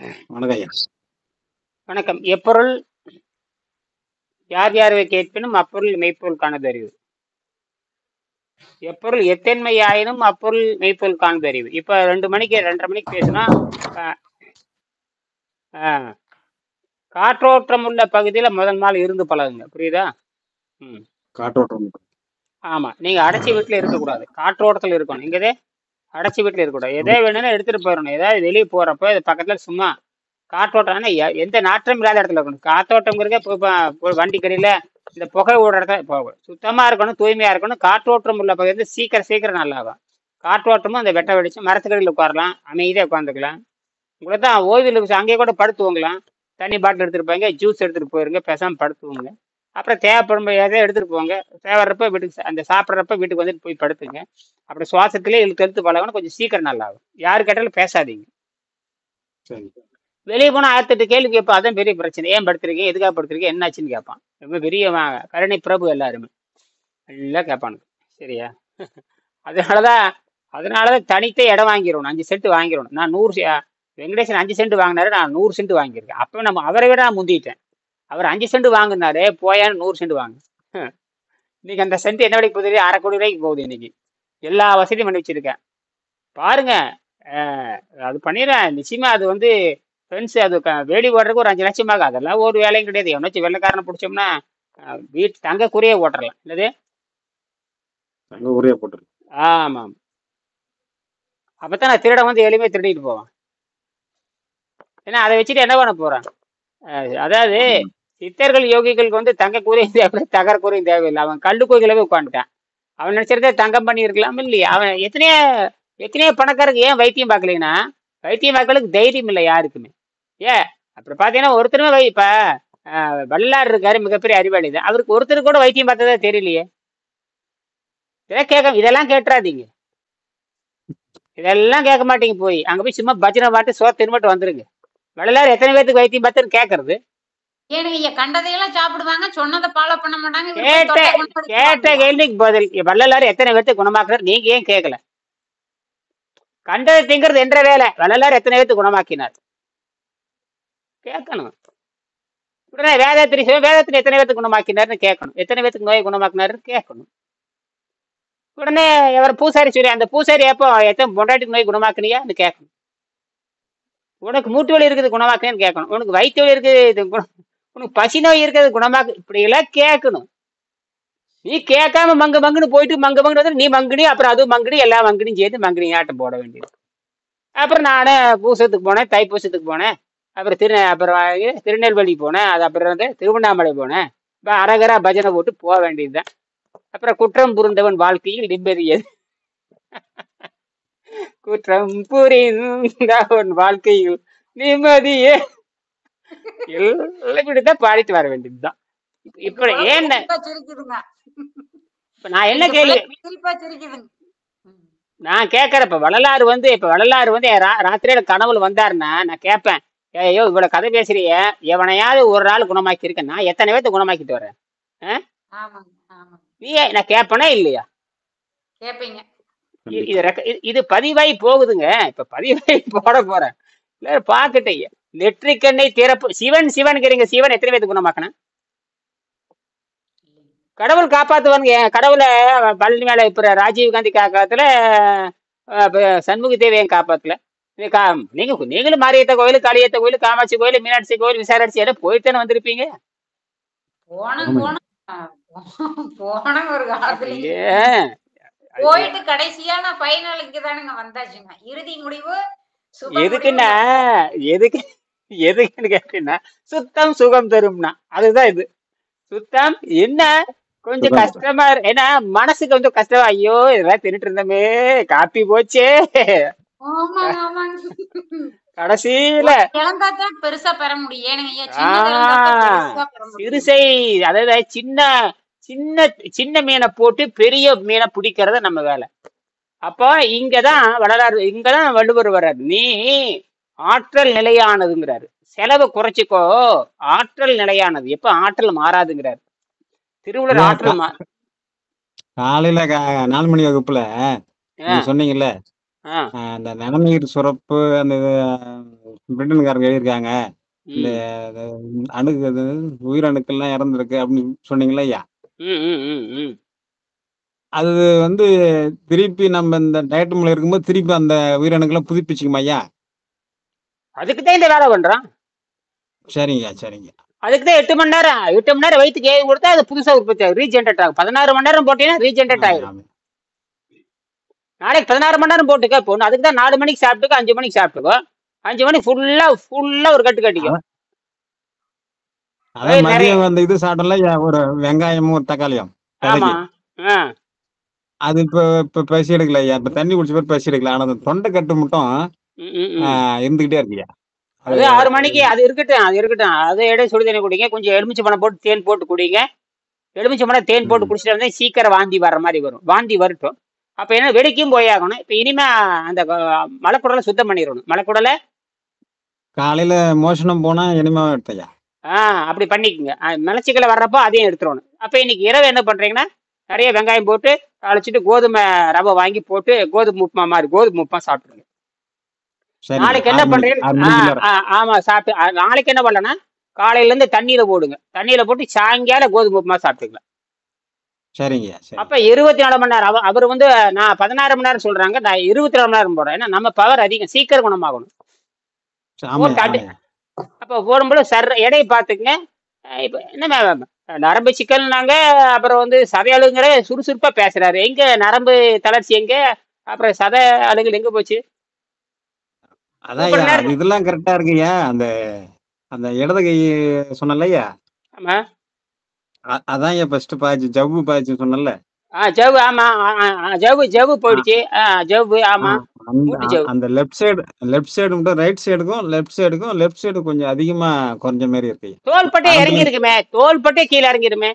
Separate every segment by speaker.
Speaker 1: வணக்கம் ஐயா.
Speaker 2: வணக்கம். எப்பொருள் யார் யாரை கேட்பினும் அப்பொருள் மெய்ப்பொருள் காணதறிவு. எப்பொருள் எத்தன்மையாயினும் அப்பொருள் மெய்ப்பொருள் காணதறிவு. இப்ப 2:30 மணிக்கு பேசினா காற்றோட்டம் உள்ள பகுதியில முதல் நாள் இருந்து பழகுங்க. புரியுதா?
Speaker 1: காற்றோட்டம்.
Speaker 2: ஆமா, நீங்க அடைச்சி வீட்டுல இருக்கக்கூடாது, காற்றோட்டத்துல இருக்கணும். இங்கதே அடைச்சி வீட்டுல இருக்கக்கூடாது. எதே வேணும்னா எடுத்துட்டு போயிடணும். ஏதாவது வெளியே போறப்ப இது பக்கத்துல சும்மா காற்றோட்டம் எந்த நாற்றம் இல்லாத இடத்துல இருக்கணும். காற்றோட்டம்ங்கிறதே வண்டி கடையில இந்த புகை ஓடுற இடத்துல போகும். சுத்தமா இருக்கணும், தூய்மையா இருக்கணும். காற்றோட்டம் உள்ள பகுதி வந்து சீக்கிரம் நல்லாகும். காற்றோட்டமும் அந்த வெட்ட வெடிச்சு மரத்துக்கடியில் உட்காரலாம், அமைதியா உட்காந்துக்கலாம். உங்களுக்கு தான் ஓய்வில் அங்கேயே கூட படுத்துவோங்களாம். தண்ணி பாட்டில் எடுத்துருப்பாங்க, ஜூஸ் எடுத்துட்டு போயிருங்க, பேசாம படுத்துவோங்க. அப்புறம் தேவைப்படும் எதாவது எடுத்துட்டு போங்க. தேவைறப்ப வீட்டுக்கு அந்த சாப்பிட்றப்ப வீட்டுக்கு வந்துட்டு போய் படுத்துங்க. அப்புறம் சுவாசத்திலே இழுத்து பழகணும். கொஞ்சம் சீக்கிரம் நல்லாகும். யாரு கேட்டாலும் பேசாதீங்க. வெளியே போனா 1008 கேள்வி கேட்பான். அதான் பெரிய பிரச்சனை. ஏன் படுத்துருக்கீங்க, எதுக்காக படுத்துருக்கீங்க, என்னாச்சுன்னு கேட்பான். ரொம்ப பெரிய கருணை பிரபு எல்லாருமே எல்லாம் கேட்பானுங்க. சரியா? அதனாலதான் தனித்த இடம் வாங்கிடணும். 5 சென்ட் வாங்கிடணும். நான் 100 வெங்கடேசன் 5 சென்ட் வாங்கினாரு, நான் 100 சென்ட் வாங்கியிருக்கேன். அப்ப நம்ம அவரை விட நான் முந்திட்டேன். அவர் 5 சென்ட் வாங்கினாரு, போயான்னு 100 சென்ட் வாங்க. இன்னைக்கு அந்த சென்ட் என்ன விலைக்கு போகுது? 1/2 கோடி ரூபாய்க்கு போகுது. இன்னைக்கு எல்லா வசதியும் பண்ணி வச்சிருக்கேன். பாருங்க, அது பண்ணிடுறேன் நிச்சயமா. அது வந்து ஃப்ரெண்ட்ஸ், அது வேடி ஓடுறதுக்கு ஒரு 5 லட்சமாக. அதெல்லாம் ஒரு வேலையும் கிடையாது. எவனாச்சும் வெள்ளைக்காரனை பிடிச்சோம்னா வீட்டு தங்க குறைய ஓட்டுறலாம். என்னது
Speaker 1: தங்க குறைய போட்டுரு.
Speaker 2: ஆமாம். அப்பதான் நான் திருட வந்து எளிமையை திருடிட்டு போவான். ஏன்னா அதை வச்சுட்டு என்ன பண்ண போறான்? அதாவது சித்தர்கள் யோகிகளுக்கு வந்து தங்க கூரையும் தேவையில்லை, தகர கூரையும் தேவையில்லை. அவன் கல்லு கோயிலவே உட்காந்துட்டான். அவன் நினைச்சிருந்தே தங்கம் பண்ணி இருக்கலாம் இல்லையா? அவன் எத்தனையோ பணக்காரருக்கு ஏன் வைத்தியம் பார்க்கலைன்னா, வைத்தியம் பார்க்கறதுக்கு தைரியம் இல்லை யாருக்குமே. அப்புறம் பாத்தீங்கன்னா ஒருத்தருமே இப்ப வல்லார் இருக்காரு, மிகப்பெரிய அறிவாளி தான். அவருக்கு ஒருத்தர் கூட வைத்தியம் பார்த்ததே தெரியலையே. இதெல்லாம் கேட்டுறாதீங்க. இதெல்லாம் கேட்க மாட்டீங்க. போய் அங்க போய் சும்மா பஜனை பாட்டு சோத்து மட்டும் வந்துருங்க. வள்ளலார் எத்தனை பேருக்கு வைத்தியம் பார்த்துன்னு கேட்கறது?
Speaker 3: கண்டதையெல்லாம் சாப்பிடுவாங்க, சொன்னதை ஃபாலோ பண்ண மாட்டாங்க.
Speaker 2: கேட்ட கேள்விக்கு பதில். வள்ளலார் எத்தனை பேர்த்து குணமாக்குறாரு? நீங்க ஏன் கேட்கல? கண்டதை திங்கிறது என்ற வேலை. வள்ளலார் எத்தனை பேர்த்து குணமாக்கினார் கேட்கணும். உடனே வேதத்திரி எத்தனை பேர்த்து குணமாக்கினார்னு கேட்கணும். எத்தனை பேர்த்துக்கு நோயை குணமாக்கினாருன்னு கேட்கணும். உடனே எவர் பூசாரி சொல்லி, அந்த பூசாரி எப்போ எத்தனை பொண்டாட்டிக்கு நோய் குணமாக்குனியான்னு கேட்கணும். உனக்கு மூட்டு வலி இருக்குது குணமாக்குன்னு கேட்கணும். உனக்கு வயிற்று வலி இருக்குது, உனக்கு பசி நோய் இருக்கிறது குணமாக்கு, இப்படி எல்லாம் கேட்கணும். நீ கேட்காம மங்குன்னு போயிட்டு மங்குன்னு வந்து நீ மங்குனி, அப்புறம் அதுவும் மங்குனி, எல்லாம் மங்குனியும் சேர்த்து மங்குனி ஆட்டம் போட வேண்டியது. அப்புறம் நானே பூசத்துக்கு போனேன், தைப்பூசத்துக்கு போனேன், அப்புறம் திருநெல்வேலி போனேன், அது அப்புறம் வந்து திருவண்ணாமலை போனேன். அரகரா பஜனை போட்டு போக வேண்டியதுதான். அப்புறம் குற்றம் புரிந்தவன் வாழ்க்கையில் நிம்மதியது. குற்றம் புரிந்தவன் வாழ்க்கையில் நிம்மதியே. எல்லாம் இப்படிதான் பாடிட்டு வர வேண்டியதுதான். இப்ப ஏன் நான் என்ன கேள்வி நான் கேட்கறேன்? இப்ப வள்ளலாறு வந்து ராத்திரியில கனவுல வந்தாருன்னா நான் கேட்பேன், ஐயோ இவ்வளவு கதை பேசுறிய, எவனையாவது ஒரு நாள் குணமாக்கி இருக்கேன்? நான் எத்தனை பேர்த்த குணமாக்கிட்டு வரேன்? நீ நான் கேட்பனா இல்லையா? இது பதிவாய் போகுதுங்க. இப்ப பதிவாய் போட போறேன். இல்ல பாக்கட்டே, நெற்றிக்கண்ணை திறப்பு. சிவன்கிறீங்க, சிவன் எத்தனை பேருக்கு குணமாக்கணும்? கடவுள் காப்பாத்துவானுங்க. கடவுளை பழனி மேல இப்ப ராஜீவ் காந்தி காலத்துல சண்முக தேவியன் காப்பாத்துல. நீங்களும் மாரியத்த கோயில், காளியத்த கோயில், காமாட்சி கோயில், மீனாட்சி கோயில், விசாராட்சி எல்லாம் போயிட்டானே வந்திருப்பீங்க.
Speaker 3: போயிட்டு கடைசியான பைனலுக்கு தானுங்க வந்தாச்சுங்க. இறுதி முடிவு
Speaker 2: எதுக்குன்னு கேட்டீங்கன்னா, சுத்தம் சுகம் தரும்னா அதுதான் இது. சுத்தம் என்ன கொஞ்சம் கஷ்டமா ஏன்னா மனசுக்கு கொஞ்சம் கஷ்டமா, ஐயோ இதெல்லாம் தின்னுட்டு இருந்தோமே, காப்பி போச்சே. கடைசியில
Speaker 3: பெருசா பெற முடியும்.
Speaker 2: சிறுசை, அதாவது சின்ன மீனை போட்டு பெரிய மீனை பிடிக்கிறத நம்ம வேலை. அப்போ இங்கதான் வள்ளுவர் வர்றாரு. நீ ஆற்றல் நிலையானதுங்கிறாரு. செலவு குறைச்சிக்கோ, ஆற்றல் நிலையானது. எப்ப ஆற்றல் மாறாதுங்கிறாரு திருவள்ளுவர். ஆற்றல்
Speaker 1: காலையில 4 மணி வகுப்புல சொன்னீங்கல்ல, அந்த நனநீர் சுரப்பு, அந்த பிரிட்டன்காரங்க எழுதியிருக்காங்க. இந்த
Speaker 2: ம்
Speaker 1: அணுகு உயிரணுக்கள்லாம் இறந்துருக்கு அப்படின்னு சொன்னீங்களா ஐயா?
Speaker 2: ம் ம் ம் ம்
Speaker 1: அது வந்து திருப்பி நம்ம இந்த டயட்ல இருக்கும்போது திருப்பி அந்த உயிரணுக்களை புதுப்பிச்சுக்குமா ஐயா?
Speaker 2: அதுக்கு தான் இந்த வேலை பண்றோம்.
Speaker 1: சரிங்க சரிங்க.
Speaker 2: அதுக்கு தான் 8 மணி நேரம் வயிற்றுக்கு ஏவி கொடுத்தா அது புதுசா உற்பத்தி ஆகும், ரீஜென்ரேட் ஆகும். 16 மணி நேரம் போட்டீங்கன்னா ரீஜென்ரேட்
Speaker 1: ஆமா
Speaker 2: ஆயிரும்.
Speaker 1: ஆமா.
Speaker 2: நாளைக்கு 16 மணி நேரம் போட்டுக்க போகணும். அதுக்கு தான் 4 மணிக்கு சாப்பிட்டுக்கோ, 5 மணிக்கு சாப்பிட்டுக்கோ. 5 மணிக்கு ஃபுல்லா ஒரு கட்டு கட்டிக்கும்.
Speaker 1: அதான் அதான்
Speaker 2: வயிறு நிறைய.
Speaker 1: மதியம் அந்த இது சாப்பிட்டோம்ல ஐயா, ஒரு வெங்காயமும் ஒரு தக்காளியும்
Speaker 2: ஆமா.
Speaker 1: கதைக்கு.
Speaker 2: ஆ
Speaker 1: அது இப்ப பசி எடுக்கல ஐயா. இப்ப தண்ணி குடிச்ச பேர் பசி எடுக்கல. ஆனா அந்த தொண்டை கட்டு மட்டும்
Speaker 2: ம் ம் ம்
Speaker 1: இருந்துகிட்டே இருக்குய்யா. அது
Speaker 2: அது 6 மணிக்கு அது இருக்கட்டும், அது இருக்கட்டும். அது இடையே சுடு தண்ணி குடிங்க, கொஞ்சம் எலுமிச்சை பழம் போட்டு தேன் போட்டு குடிங்க. எலுமிச்சை பழம் தேன் போட்டு
Speaker 1: ம்.
Speaker 2: குடிச்சிட்டு வந்தா சீக்கிரம் வாந்தி வர்ற மாதிரி வரும். வாந்தி வரட்டும். அப்ப என்ன வெடிக்கும் போயாகணும். இப்ப இனிமே அந்த மலைக்குடலை சுத்தம் பண்ணிடணும். மலைக்குடலை
Speaker 1: காலையில மோஷனம் போனா இனிமே எடுத்தையா.
Speaker 2: அப்படி பண்ணிக்கோங்க. மலச்சிக்கலை வர்றப்போ அதையும் எடுத்துடணும். அப்ப இன்னைக்கு இரவு என்ன பண்றீங்கன்னா, நிறைய வெங்காயம் போட்டு தாளிச்சிட்டு கோதுமை ரவை வாங்கி போட்டு கோதுமை உப்புமா சாப்பிட்டுருங்க.
Speaker 1: சரிங்க.
Speaker 2: நாளைக்கு என்ன
Speaker 1: 6 மணிக்கு
Speaker 2: பண்றீங்க?
Speaker 1: 6 மணிக்குள்ளார.
Speaker 2: ஆமா சாப்பிட்டு நாளைக்கு என்ன பண்ணலன்னா, காலையில இருந்து தண்ணியில போடுங்க. தண்ணியில போட்டு சாயங்காலம் கோதுமை உப்புமா சாப்பிட்டுக்கலாம்.
Speaker 1: சரிங்கய்யா சரி.
Speaker 2: அப்ப 24 மணி நேரம். அவர் வந்து நான் 16 மணி நேரம் சொல்றாங்க, நான் 24 மணி நேரம் போடுறேன். ஏன்னா நம்ம பவர் அதிகம், சீக்கிரம் குணமாகணும்.
Speaker 1: ஆமாய்யா
Speaker 2: போட்டு
Speaker 1: ஆமாய்யா.
Speaker 2: அப்போ போடும்போது எடையை பார்த்துக்குங்க. இப்போ என்ன நரம்பு சிக்கல்னாங்க, அப்புறம் வந்து சதை அழுங்குற சுறுசுறுப்பா பேசுறாரு. எங்க நரம்பு தளர்ச்சி எங்க, அப்புறம் சதை அழுகல் எங்க போச்சு?
Speaker 1: அதான்யா
Speaker 2: கூப்பிட
Speaker 1: அது
Speaker 2: நேரம்.
Speaker 1: இதெல்லாம் கரெக்டா இருக்குய்யா. அந்த அந்த இடது கை சொன்னலையா,
Speaker 2: ஆமா.
Speaker 1: அதான்யா ஃபர்ஸ்ட் பாய்ச்சி ஜவ்வு பாய்ச்சி சொன்னல.
Speaker 2: ஜவ்வு. ஆமா. ஜவ்வு போயிடுச்சு. ஜவ்வு. ஆமா.
Speaker 1: அந்த
Speaker 2: மூட்டு ஜவ்வு.
Speaker 1: அந்த லெஃப்ட் சைடு மட்டும் ரைட் சைடுக்கும் லெஃப்ட் சைடு கொஞ்சம் அதிகமா குறைஞ்ச மாதிரி இருக்கு.
Speaker 2: தோள்பட்டை இறங்கி இருக்குமே, தோள்பட்டை கீழே இறங்கிருமே.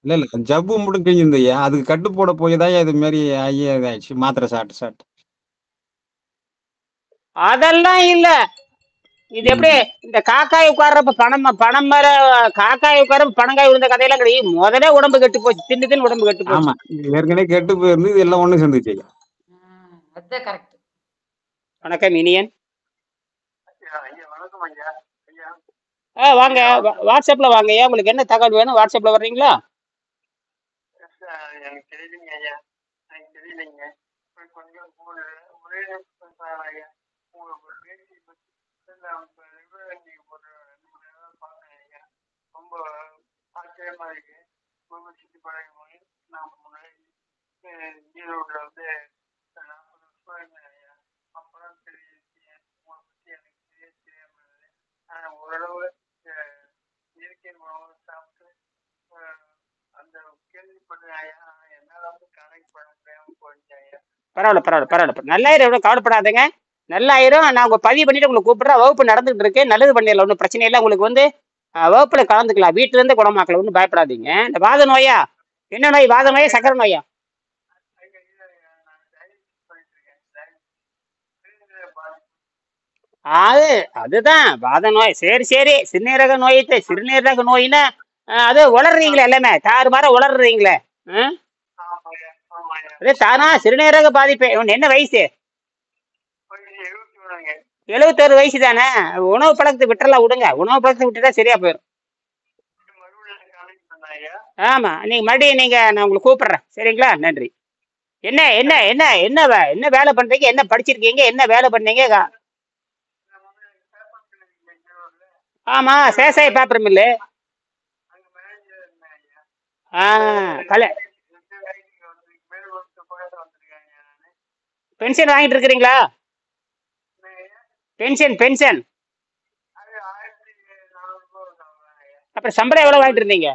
Speaker 1: இல்ல ஜவ்வு மட்டும் கிழிஞ்சிருந்தையா. அதுக்கு கட்டு போட போய் தான் இது மாதிரி ஆகி இதாயிடுச்சு. மாத்திரை சாப்பிட்டு
Speaker 2: அதெல்லாம் இல்ல. இது எப்படி இந்த காக்காய் உட்கார்றப்ப பணம் மேல காக்காய் உட்காரப்ப பணங்காய் விழுந்த கதையெல்லாம் கிடையாது. முதல்ல உடம்பு கெட்டு போச்சு, தின்னு உடம்பு கெட்டு போச்சு.
Speaker 1: ஆமா ஏற்கனவே கெட்டு போயிருந்து இது எல்லாம் ஒண்ணு சேர்ந்துச்சு.
Speaker 3: அதுதான் கரெக்ட்.
Speaker 2: வணக்கம் இனியன்.
Speaker 4: வணக்கம் ஐயா. ஐயா
Speaker 2: வாங்க, வாட்ஸ்அப்ல வாங்க. ஐயா உங்களுக்கு என்ன தகவல் வேணும்? வாட்ஸ்அப்ல வர்றீங்களா?
Speaker 4: எனக்கு தெரியலைங்க ஐயா, எனக்கு தெரியலைங்க. கொஞ்சம் ஒரே ஐயா உங்களுக்கு பேசி ஒரு 2 மணி நேரம் பார்த்தேன் ஐயா. ரொம்ப ஆச்சரியமா இருக்கு. ரொம்ப சுற்றி பழகி போய் நான் முன்னாடி ஈரோடுல வந்து 40 வருஷம் இருந்தேன் ஐயா. அப்பதான் தெரியுது உங்களை பற்றி எனக்கு தெரியாம இருந்தது. ஆனால் ஓரளவு இயற்கை உணவு சாப்பிட்டு அந்த கேள்விப்பட்டேன் ஐயா. என்னால வந்து கனெக்ட் பண்ண முடியாம போயிடுச்சு ஐயா.
Speaker 2: பரவாயில்ல. நல்லாயிரம், எவ்வளவு கவலைப்படாதீங்க. நல்லாயிரம். நான் உங்க பதிவு பண்ணிட்டு உங்களுக்கு கூப்பிடுறேன். வகுப்பு நடந்துட்டு இருக்கு, நல்லது பண்ணிடலாம். ஒன்றும் பிரச்சனை இல்லை. உங்களுக்கு வந்து வகுப்புல கலந்துக்கலாம். வீட்டுல இருந்து குணமாக்கலாம், ஒன்றும் பயப்படாதீங்க. இந்த வாத நோயா? என்ன நோய்? வாத நோயா, சக்கரை நோயா?
Speaker 4: நான் டயலிசிஸ் பண்ணிட்டு இருக்கேன்.
Speaker 2: அதுதான் வாத நோய். சரி. சிறுநீரக நோயினா அது உளர்றீங்களே, எல்லாமே தாறுமாற உளர்றீங்களே. அதே தானா சிறுநீரக பாதிப்பு. என்ன வயசு? 71 வயசு தானே. உணவு பழக்கத்தை விட்டுறலாம், விடுங்க. உணவு பழக்கத்தை விட்டுட்டா சரியா போயிடும். ஆமா, நீங்க மறுபடியும் நான் உங்களுக்கு கூப்பிடுறேன். சரிங்களா? நன்றி. என்ன வேலை பண்றீங்க? என்ன படிச்சிருக்கீங்க? என்ன வேலை பண்ணீங்க? ஆமா, சேசாய பேப்பர் மில்லு. பென்ஷன் வாங்கிட்டு இருக்கிறீங்களா? பென்ஷன். அப்புறம் சம்பளம் எவ்வளவு வாங்கிட்டு இருந்தீங்க?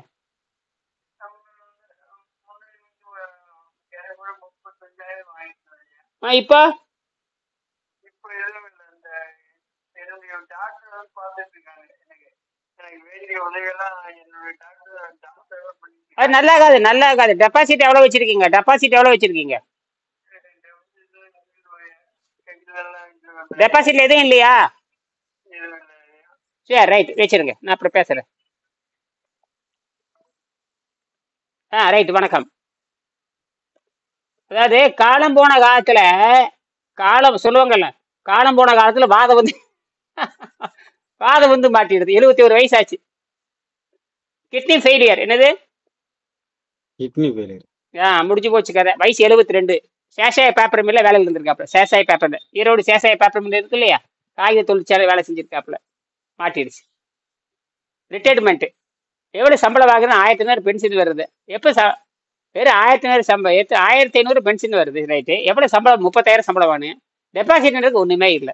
Speaker 2: இப்போ அது நல்லா ஆகாது. டெபாசிட் எவ்வளவு வச்சிருக்கீங்க? டெபாசிட்ல எதுவும் இல்லையா? சரி, ரைட், வச்சிருங்க. நான் அப்புறம் பேசுறேன். ரைட், வணக்கம். அதாவது காலம் போன காலத்துல வாதம் வந்து வாதம் வந்து மாட்டிடுது. 71 வயசு ஆச்சு. Kidney failure. என்னது?
Speaker 1: Kidney failure.
Speaker 2: முடிஞ்சு போச்சு கதை. வயசு 72. சேஷாய பேப்பர் மில்ல வேலையில் இருந்திருக்காப்புல. Seshasayee paper mill, Erode Seshasayee paper mill இருக்கு இல்லையா, காகித தொழிற்சாலை வேலை செஞ்சிருக்காப்புல. மாட்டிடுச்சு. ரிட்டையர்மெண்ட். எவ்வளவு சம்பளம் வாங்குறது? 1500 பென்ஷன் வருது. எப்ப வெறும் 1500 சம்பளம், 1500 பென்ஷன் வருது. ரைட்டு. எவ்வளவு சம்பளம்? 30,000 சம்பளம் வாங்க. டெபாசிட்ன்றது ஒண்ணுமே இல்லை.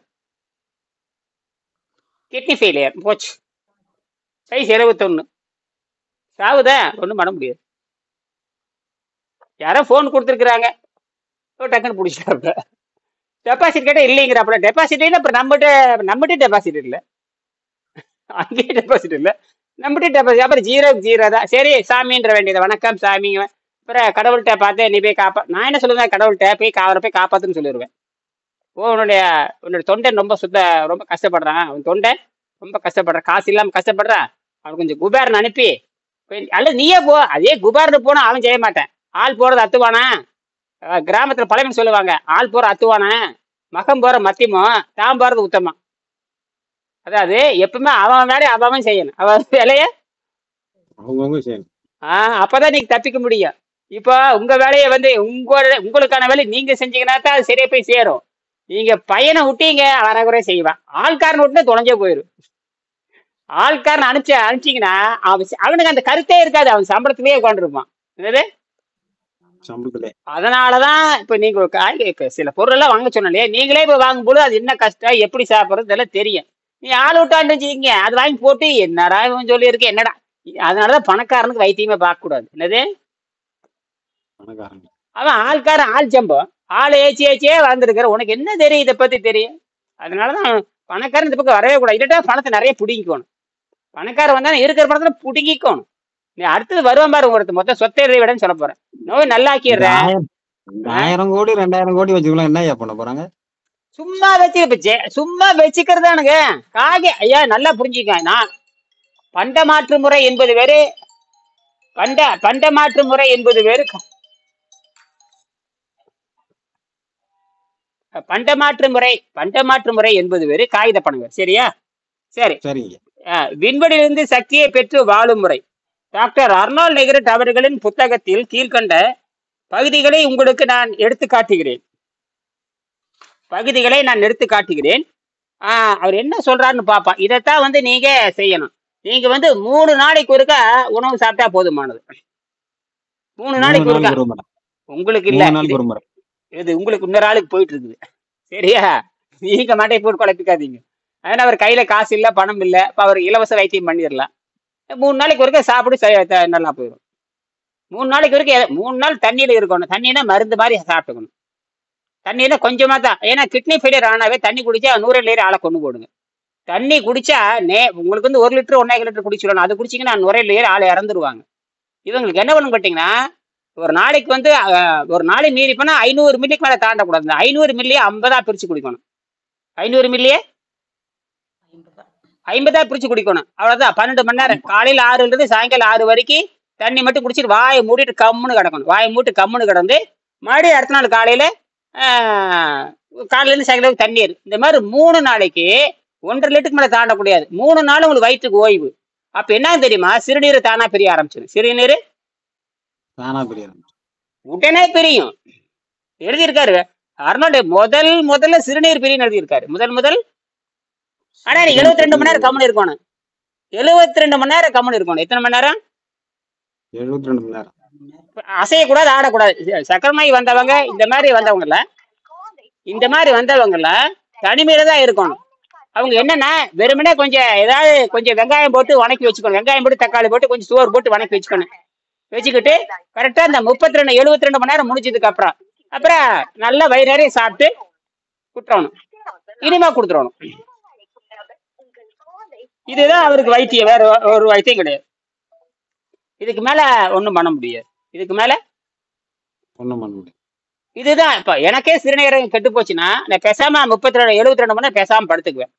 Speaker 2: கிட்னி ஃபெயிலியர் போச்சு. வயசு 71. சாவுதா? ஒன்றும் பண்ண முடியாது. யாரோ ஃபோன் கொடுத்துருக்குறாங்க, டக்குன்னு பிடிச்சிட்டாப்புல. டெபாசிட் கேட்டால் இல்லைங்கிறாப்புல. டெபாசிட் இல்லை. அப்புறம் நம்மகிட்ட டெபாசிட் இல்லை, அங்கேயே டெபாசிட் இல்லை, நம்மகிட்ட டெபாசிட். அப்புறம் ஜீரோ தான். சரி சாமின்ற வேண்டியது. வணக்கம் சாமிங்க. அப்புறம் கடவுள்கிட்ட பார்த்து நீ போய் நான் என்ன சொல்லுவேன், கடவுள்கிட்ட போய் அவரை போய் காப்பாத்துன்னு சொல்லிடுவேன். உன்னோட தொண்டன் ரொம்ப கஷ்டப்படுறான், அவன் தொண்டை ரொம்ப கஷ்டப்படுறான், காசு இல்லாமல் கஷ்டப்படுறான், அவன் கொஞ்சம் குபாரன் அனுப்பி அல்லது நீயே போ. அதே குபாரனு போனா அவன் செய்ய மாட்டேன். ஆள் போறது அத்துவானா? கிராமத்துல பழமைன்னு சொல்லுவாங்க, ஆள் போற அத்துவானா, மகம் போற மத்தியமோ, தான் போறது உத்தமா. அதாவது எப்பவுமே அவன் வேலையை அவன் செய்யணும், அவன் வேலைய
Speaker 1: அவங்கவுங்க செய்யணும்.
Speaker 2: அப்பதான் நீங்க தப்பிக்க முடியும். இப்போ உங்க வேலையை வந்து உங்களுக்கான வேலையை நீங்க செஞ்சீங்கன்னா தான் அது சரியா போய் சேரும். நீங்க பையனை விட்டீங்க, வரகுறை செய்வான். ஆள்காரன் விட்டுனா தொலைஞ்சே போயிடும். ஆள்காரன் அனுப்பிச்சீங்கன்னா அவனுக்கு அந்த கருத்தே இருக்காது, அவன் சம்பளத்திலேயே உட்காந்துருப்பான். என்னது?
Speaker 1: சம்பளத்திலே.
Speaker 2: அதனாலதான் இப்ப நீங்க சில பொருள் எல்லாம் வாங்க சொன்னாலே, நீங்களே இப்ப வாங்கும்போது அது என்ன கஷ்டம், எப்படி சாப்பிட்றது இதெல்லாம் தெரியும். நீ ஆள் விட்டான்னு வச்சுக்கிங்க, அது வாங்கி போட்டு என்னடா இவன் சொல்லி இருக்கு என்னடா. அதனாலதான் பணக்காரனுக்கு வைத்தியமே பார்க்க கூடாது. என்னது? அவன் ஆள்காரன், ஆள் சம்பம், ஆள் ஏச்சியே வளர்ந்துருக்கிற, உனக்கு என்ன தெரியும் இதை பத்தி தெரியும். அதனாலதான் பணக்காரன் இந்த பக்கம் வரவே கூடாது. இல்லட்டா பணத்தை நிறைய பிடிக்கணும். பணக்காரன் வந்தா இருக்கிற பணத்துல பிடிக்கணும். நீ அடுத்தது வருவான் பாரு, உங்களுக்கு மொத்தம் சொத்தை விடன்னு சொல்ல போறேன். நோய் நல்லாக்கிடுற.
Speaker 1: 1000 கோடி 2000 கோடி வச்சுக்கலாம், என்ன பண்ண போறாங்க?
Speaker 2: சும்மா வச்சுக்கிறதானுங்க. ஐயா நல்லா புரிஞ்சுக்க. நான் பண்ட மாற்று முறை என்பது வேறு, பண்ட மாற்று முறை என்பது வேறு, பண்ட மாற்று முறை என்பது வேறு, காகித பணம் வேறு. சரியா? சரி. விண்வெளியிலிருந்து சக்தியை பெற்று வாழும் முறை. டாக்டர் அர்னால்ட் நெகரட் அவர்களின் புத்தகத்தில் கீழ்கண்ட பகுதிகளை உங்களுக்கு நான் எடுத்து காட்டுகிறேன். அவர் என்ன சொல்றாருன்னு பாப்பா. இதைத்தான் வந்து நீங்க செய்யணும். நீங்க வந்து 3 நாளைக்கு ஒருக்கா உணவு சாப்பிட்டா போதுமானது. 3 நாளைக்கு ஒருக்கா. உங்களுக்கு இல்ல, இது உங்களுக்கு இன்னொரு ஆளுக்கு போயிட்டு இருக்குது. சரியா? நீங்க மாட்டை போட்டு குழப்பிக்காதீங்க. அதனால அவர் கையில காசு இல்ல, பணம் இல்ல, இப்ப அவர் இலவச வைத்தியம் பண்ணிடலாம். 3 நாளைக்கு ஒருக்கா சாப்பிட்டு நல்லா போயிடும். 3 நாளைக்கு வரைக்கும் 3 நாள் தண்ணியில இருக்கணும். தண்ணினா மருந்து மாதிரி சாப்பிட்டுக்கணும். தண்ணினா கொஞ்சமா தான். ஏன்னா கிட்னி ஃபெயிலியர் ஆனாவே தண்ணி குடிச்சா 100 லிட்டர் ஆளை கொண்டு போடுங்க. தண்ணி குடிச்சா உங்களுக்கு வந்து 1 லிட்டர் 1.5 லிட்டர் குடிச்சிடணும். அது குடிச்சிங்கன்னா 100 லிட்டர் ஆளை இறந்துருவாங்க. இவங்களுக்கு என்ன பண்ணணும் கேட்டீங்கன்னா, ஒரு நாளைக்கு வந்து ஒரு நாளை மீறி போனா 500 மில்லிக்கு மேலே தாண்டக்கூடாது. 500 மில்லியை 50 பிரிச்சு குடிக்கணும். 500 மில்லியே 50 பிரிச்சு குடிக்கணும். அவ்வளவுதான். 12 மணி நேரம், காலையில் 6லிருந்து சாயங்காலம் 6 வரைக்கும் தண்ணி மட்டும் குடிச்சிட்டு வாயை மூடிட்டு கம்முன்னு கிடக்கணும். வாயை மூட்டு கம்முன்னு கிடந்து மறுபடியும் அடுத்த நாள் காலையிலேருந்து சாயங்காலம் தண்ணீர். இந்த மாதிரி 3 நாளைக்கு 1.5 லிட்டருக்கு மேலே தாண்டக்கூடாது. 3 நாள் உங்களுக்கு வயிற்றுக்கு ஓய்வு. அப்ப என்ன தெரியுமா, சிறுநீர் தானா பிரிய ஆரம்பிச்சிடும். சிறுநீர் தானா பிரிய உடனே பிரியும். எழுதியிருக்காரு அர்னால்டு. முதல்ல சிறுநீர் பிரியும் எழுதியிருக்காரு. முதல் ஆனா நீ 72 மணி நேரம் கம்முன்னு இருக்கணும். 72 மணி நேரம் கம்முன்னு இருக்கணும். எத்தனை மணி நேரம்? 72 மணி நேரம். அசையக்கூடாது, ஆடக்கூடாது. சக்கரமாயி வந்தவங்க, இந்த மாதிரி வந்தவங்கல தனிமையில தான் இருக்கணும். அவங்க என்னன்னா வெறுமனே கொஞ்சம் வெங்காயம் போட்டு வணக்கி வச்சுக்கணும். வெங்காயம் போட்டு தக்காளி போட்டு கொஞ்சம் சோறு போட்டு வணக்கி வச்சுக்கிட்டு கரெக்டா இந்த 72 மணி நேரம் முடிஞ்சதுக்கு அப்புறம் நல்லா வயிறு நிறைய சாப்பிட்டு குட்டுறணும். இனிமா கொடுத்துடணும். இதுதான் அவருக்கு வைத்தியம். வேற ஒரு வைத்தியம் கிடையாது. இதுக்கு மேல ஒண்ணும் பண்ண முடியாது. இதுதான். இப்ப எனக்கே சிறுநீரகம் கெட்டு போச்சுன்னா நான் பேசாம 72 மணி நேரம் பேசாம படுத்துக்குவேன்.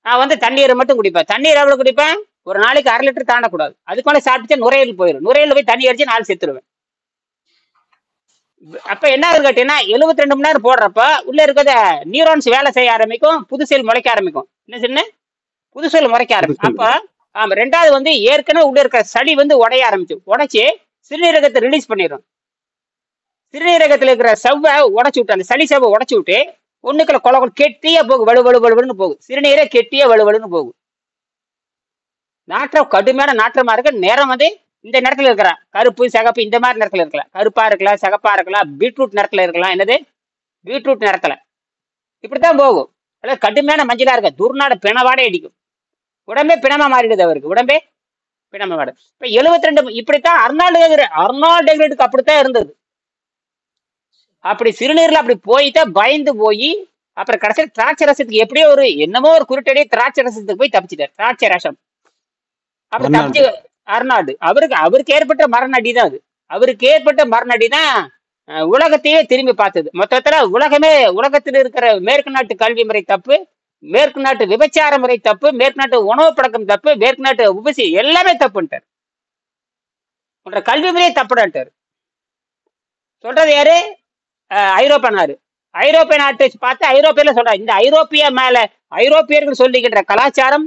Speaker 2: நான் வந்து தண்ணீரை மட்டும் குடிப்பேன். தண்ணீர் எவ்வளவு குடிப்பேன்? ஒரு நாளைக்கு 1/2 லிட்டர் தாண்டக்கூடாது. அதுக்கு மேலே சாப்பிட்டு நுரையீரல் போயிடும். நுரையீரல் போய் தண்ணி அடிச்சு நாள் செத்துருவேன். அப்ப என்ன ஆகுது கேட்டீங்கன்னா 72 மணி நேரம் போடுறப்ப உள்ள இருக்கிற நியூரான்ஸ் வேலை செய்ய ஆரம்பிக்கும், புது செல் முளைக்க ஆரம்பிக்கும். என்ன சொன்ன? புது செல் முளைக்க ஆரம்பிக்கும். அப்ப ஆமா, ரெண்டாவது வந்து ஏற்கனவே உள்ள இருக்கிற சளி வந்து உடைய ஆரம்பிச்சு, உடைச்சு சிறுநீரகத்தை ரிலீஸ் பண்ணிடும். சிறுநீரகத்துல இருக்கிற செவ்வை உடைச்சு விட்டு, அந்த சளி செவ்வை உடைச்சு விட்டு ஒண்ணுக்குள்ள கொலை கெட்டியா போகும், வலுவலுன்னு போகும். சிறுநீரே கெட்டியா வலுவலுன்னு போகும். நாற்றம் கடுமையான நாற்றமா இருக்கு. நேரம் வந்து இந்த நேரத்துல இருக்கிற கருப்பு சிகப்பு இந்த மாதிரி நேரத்துல இருக்கலாம், கருப்பா இருக்கலாம், சிகப்பா இருக்கலாம், பீட்ரூட் நேரத்துல இருக்கலாம். என்னது? பீட்ரூட் நேரத்துல இப்படித்தான் போகும். அதாவது கடுமையான மஞ்சளா இருக்க, துர்நாட பிணவாடே அடிக்கும். உடம்பே பிணமா மாறிடுது அவருக்கு, உடம்பே பிணமா மாறுது. இப்ப 72 இப்படித்தான் அர்னால்டு அப்படித்தான் இருந்தது. அப்படி சிறுநீர்ல அப்படி போய்தான் பயந்து போய் அப்புறம் கடைசியில் திராட்சை ரசத்துக்கு எப்படியோ ஒரு என்னமோ ஒரு குருட்டடி திராட்சை ரசத்துக்கு போய் தப்பிச்சிட்டார். திராட்சை ரசம் அப்படி தப்பிச்சு அர்னால்டு அவருக்கு ஏற்பட்ட மரணடி தான் அது. அவருக்கு ஏற்பட்ட மரணடி தான் உலகத்தையே திரும்பி பார்த்தது. மொத்தத்துல உலகத்தில் இருக்கிற மேற்கு நாட்டு கல்வி முறை தப்பு, மேற்கு நாட்டு விபச்சார முறை தப்பு, மேற்கு நாட்டு உணவு பழக்கம் தப்பு, மேற்கு நாட்டு உபசி எல்லாமே தப்புன்ட்டார். கல்வி முறையை தப்புடான்ட்டார். சொல்றது யாரு? ஐரோப்பிய நாடு. ஐரோப்பிய நாட்டை பார்த்து ஐரோப்பியில சொல்ற இந்த ஐரோப்பியர்கள் சொல்லுகின்ற கலாச்சாரம்,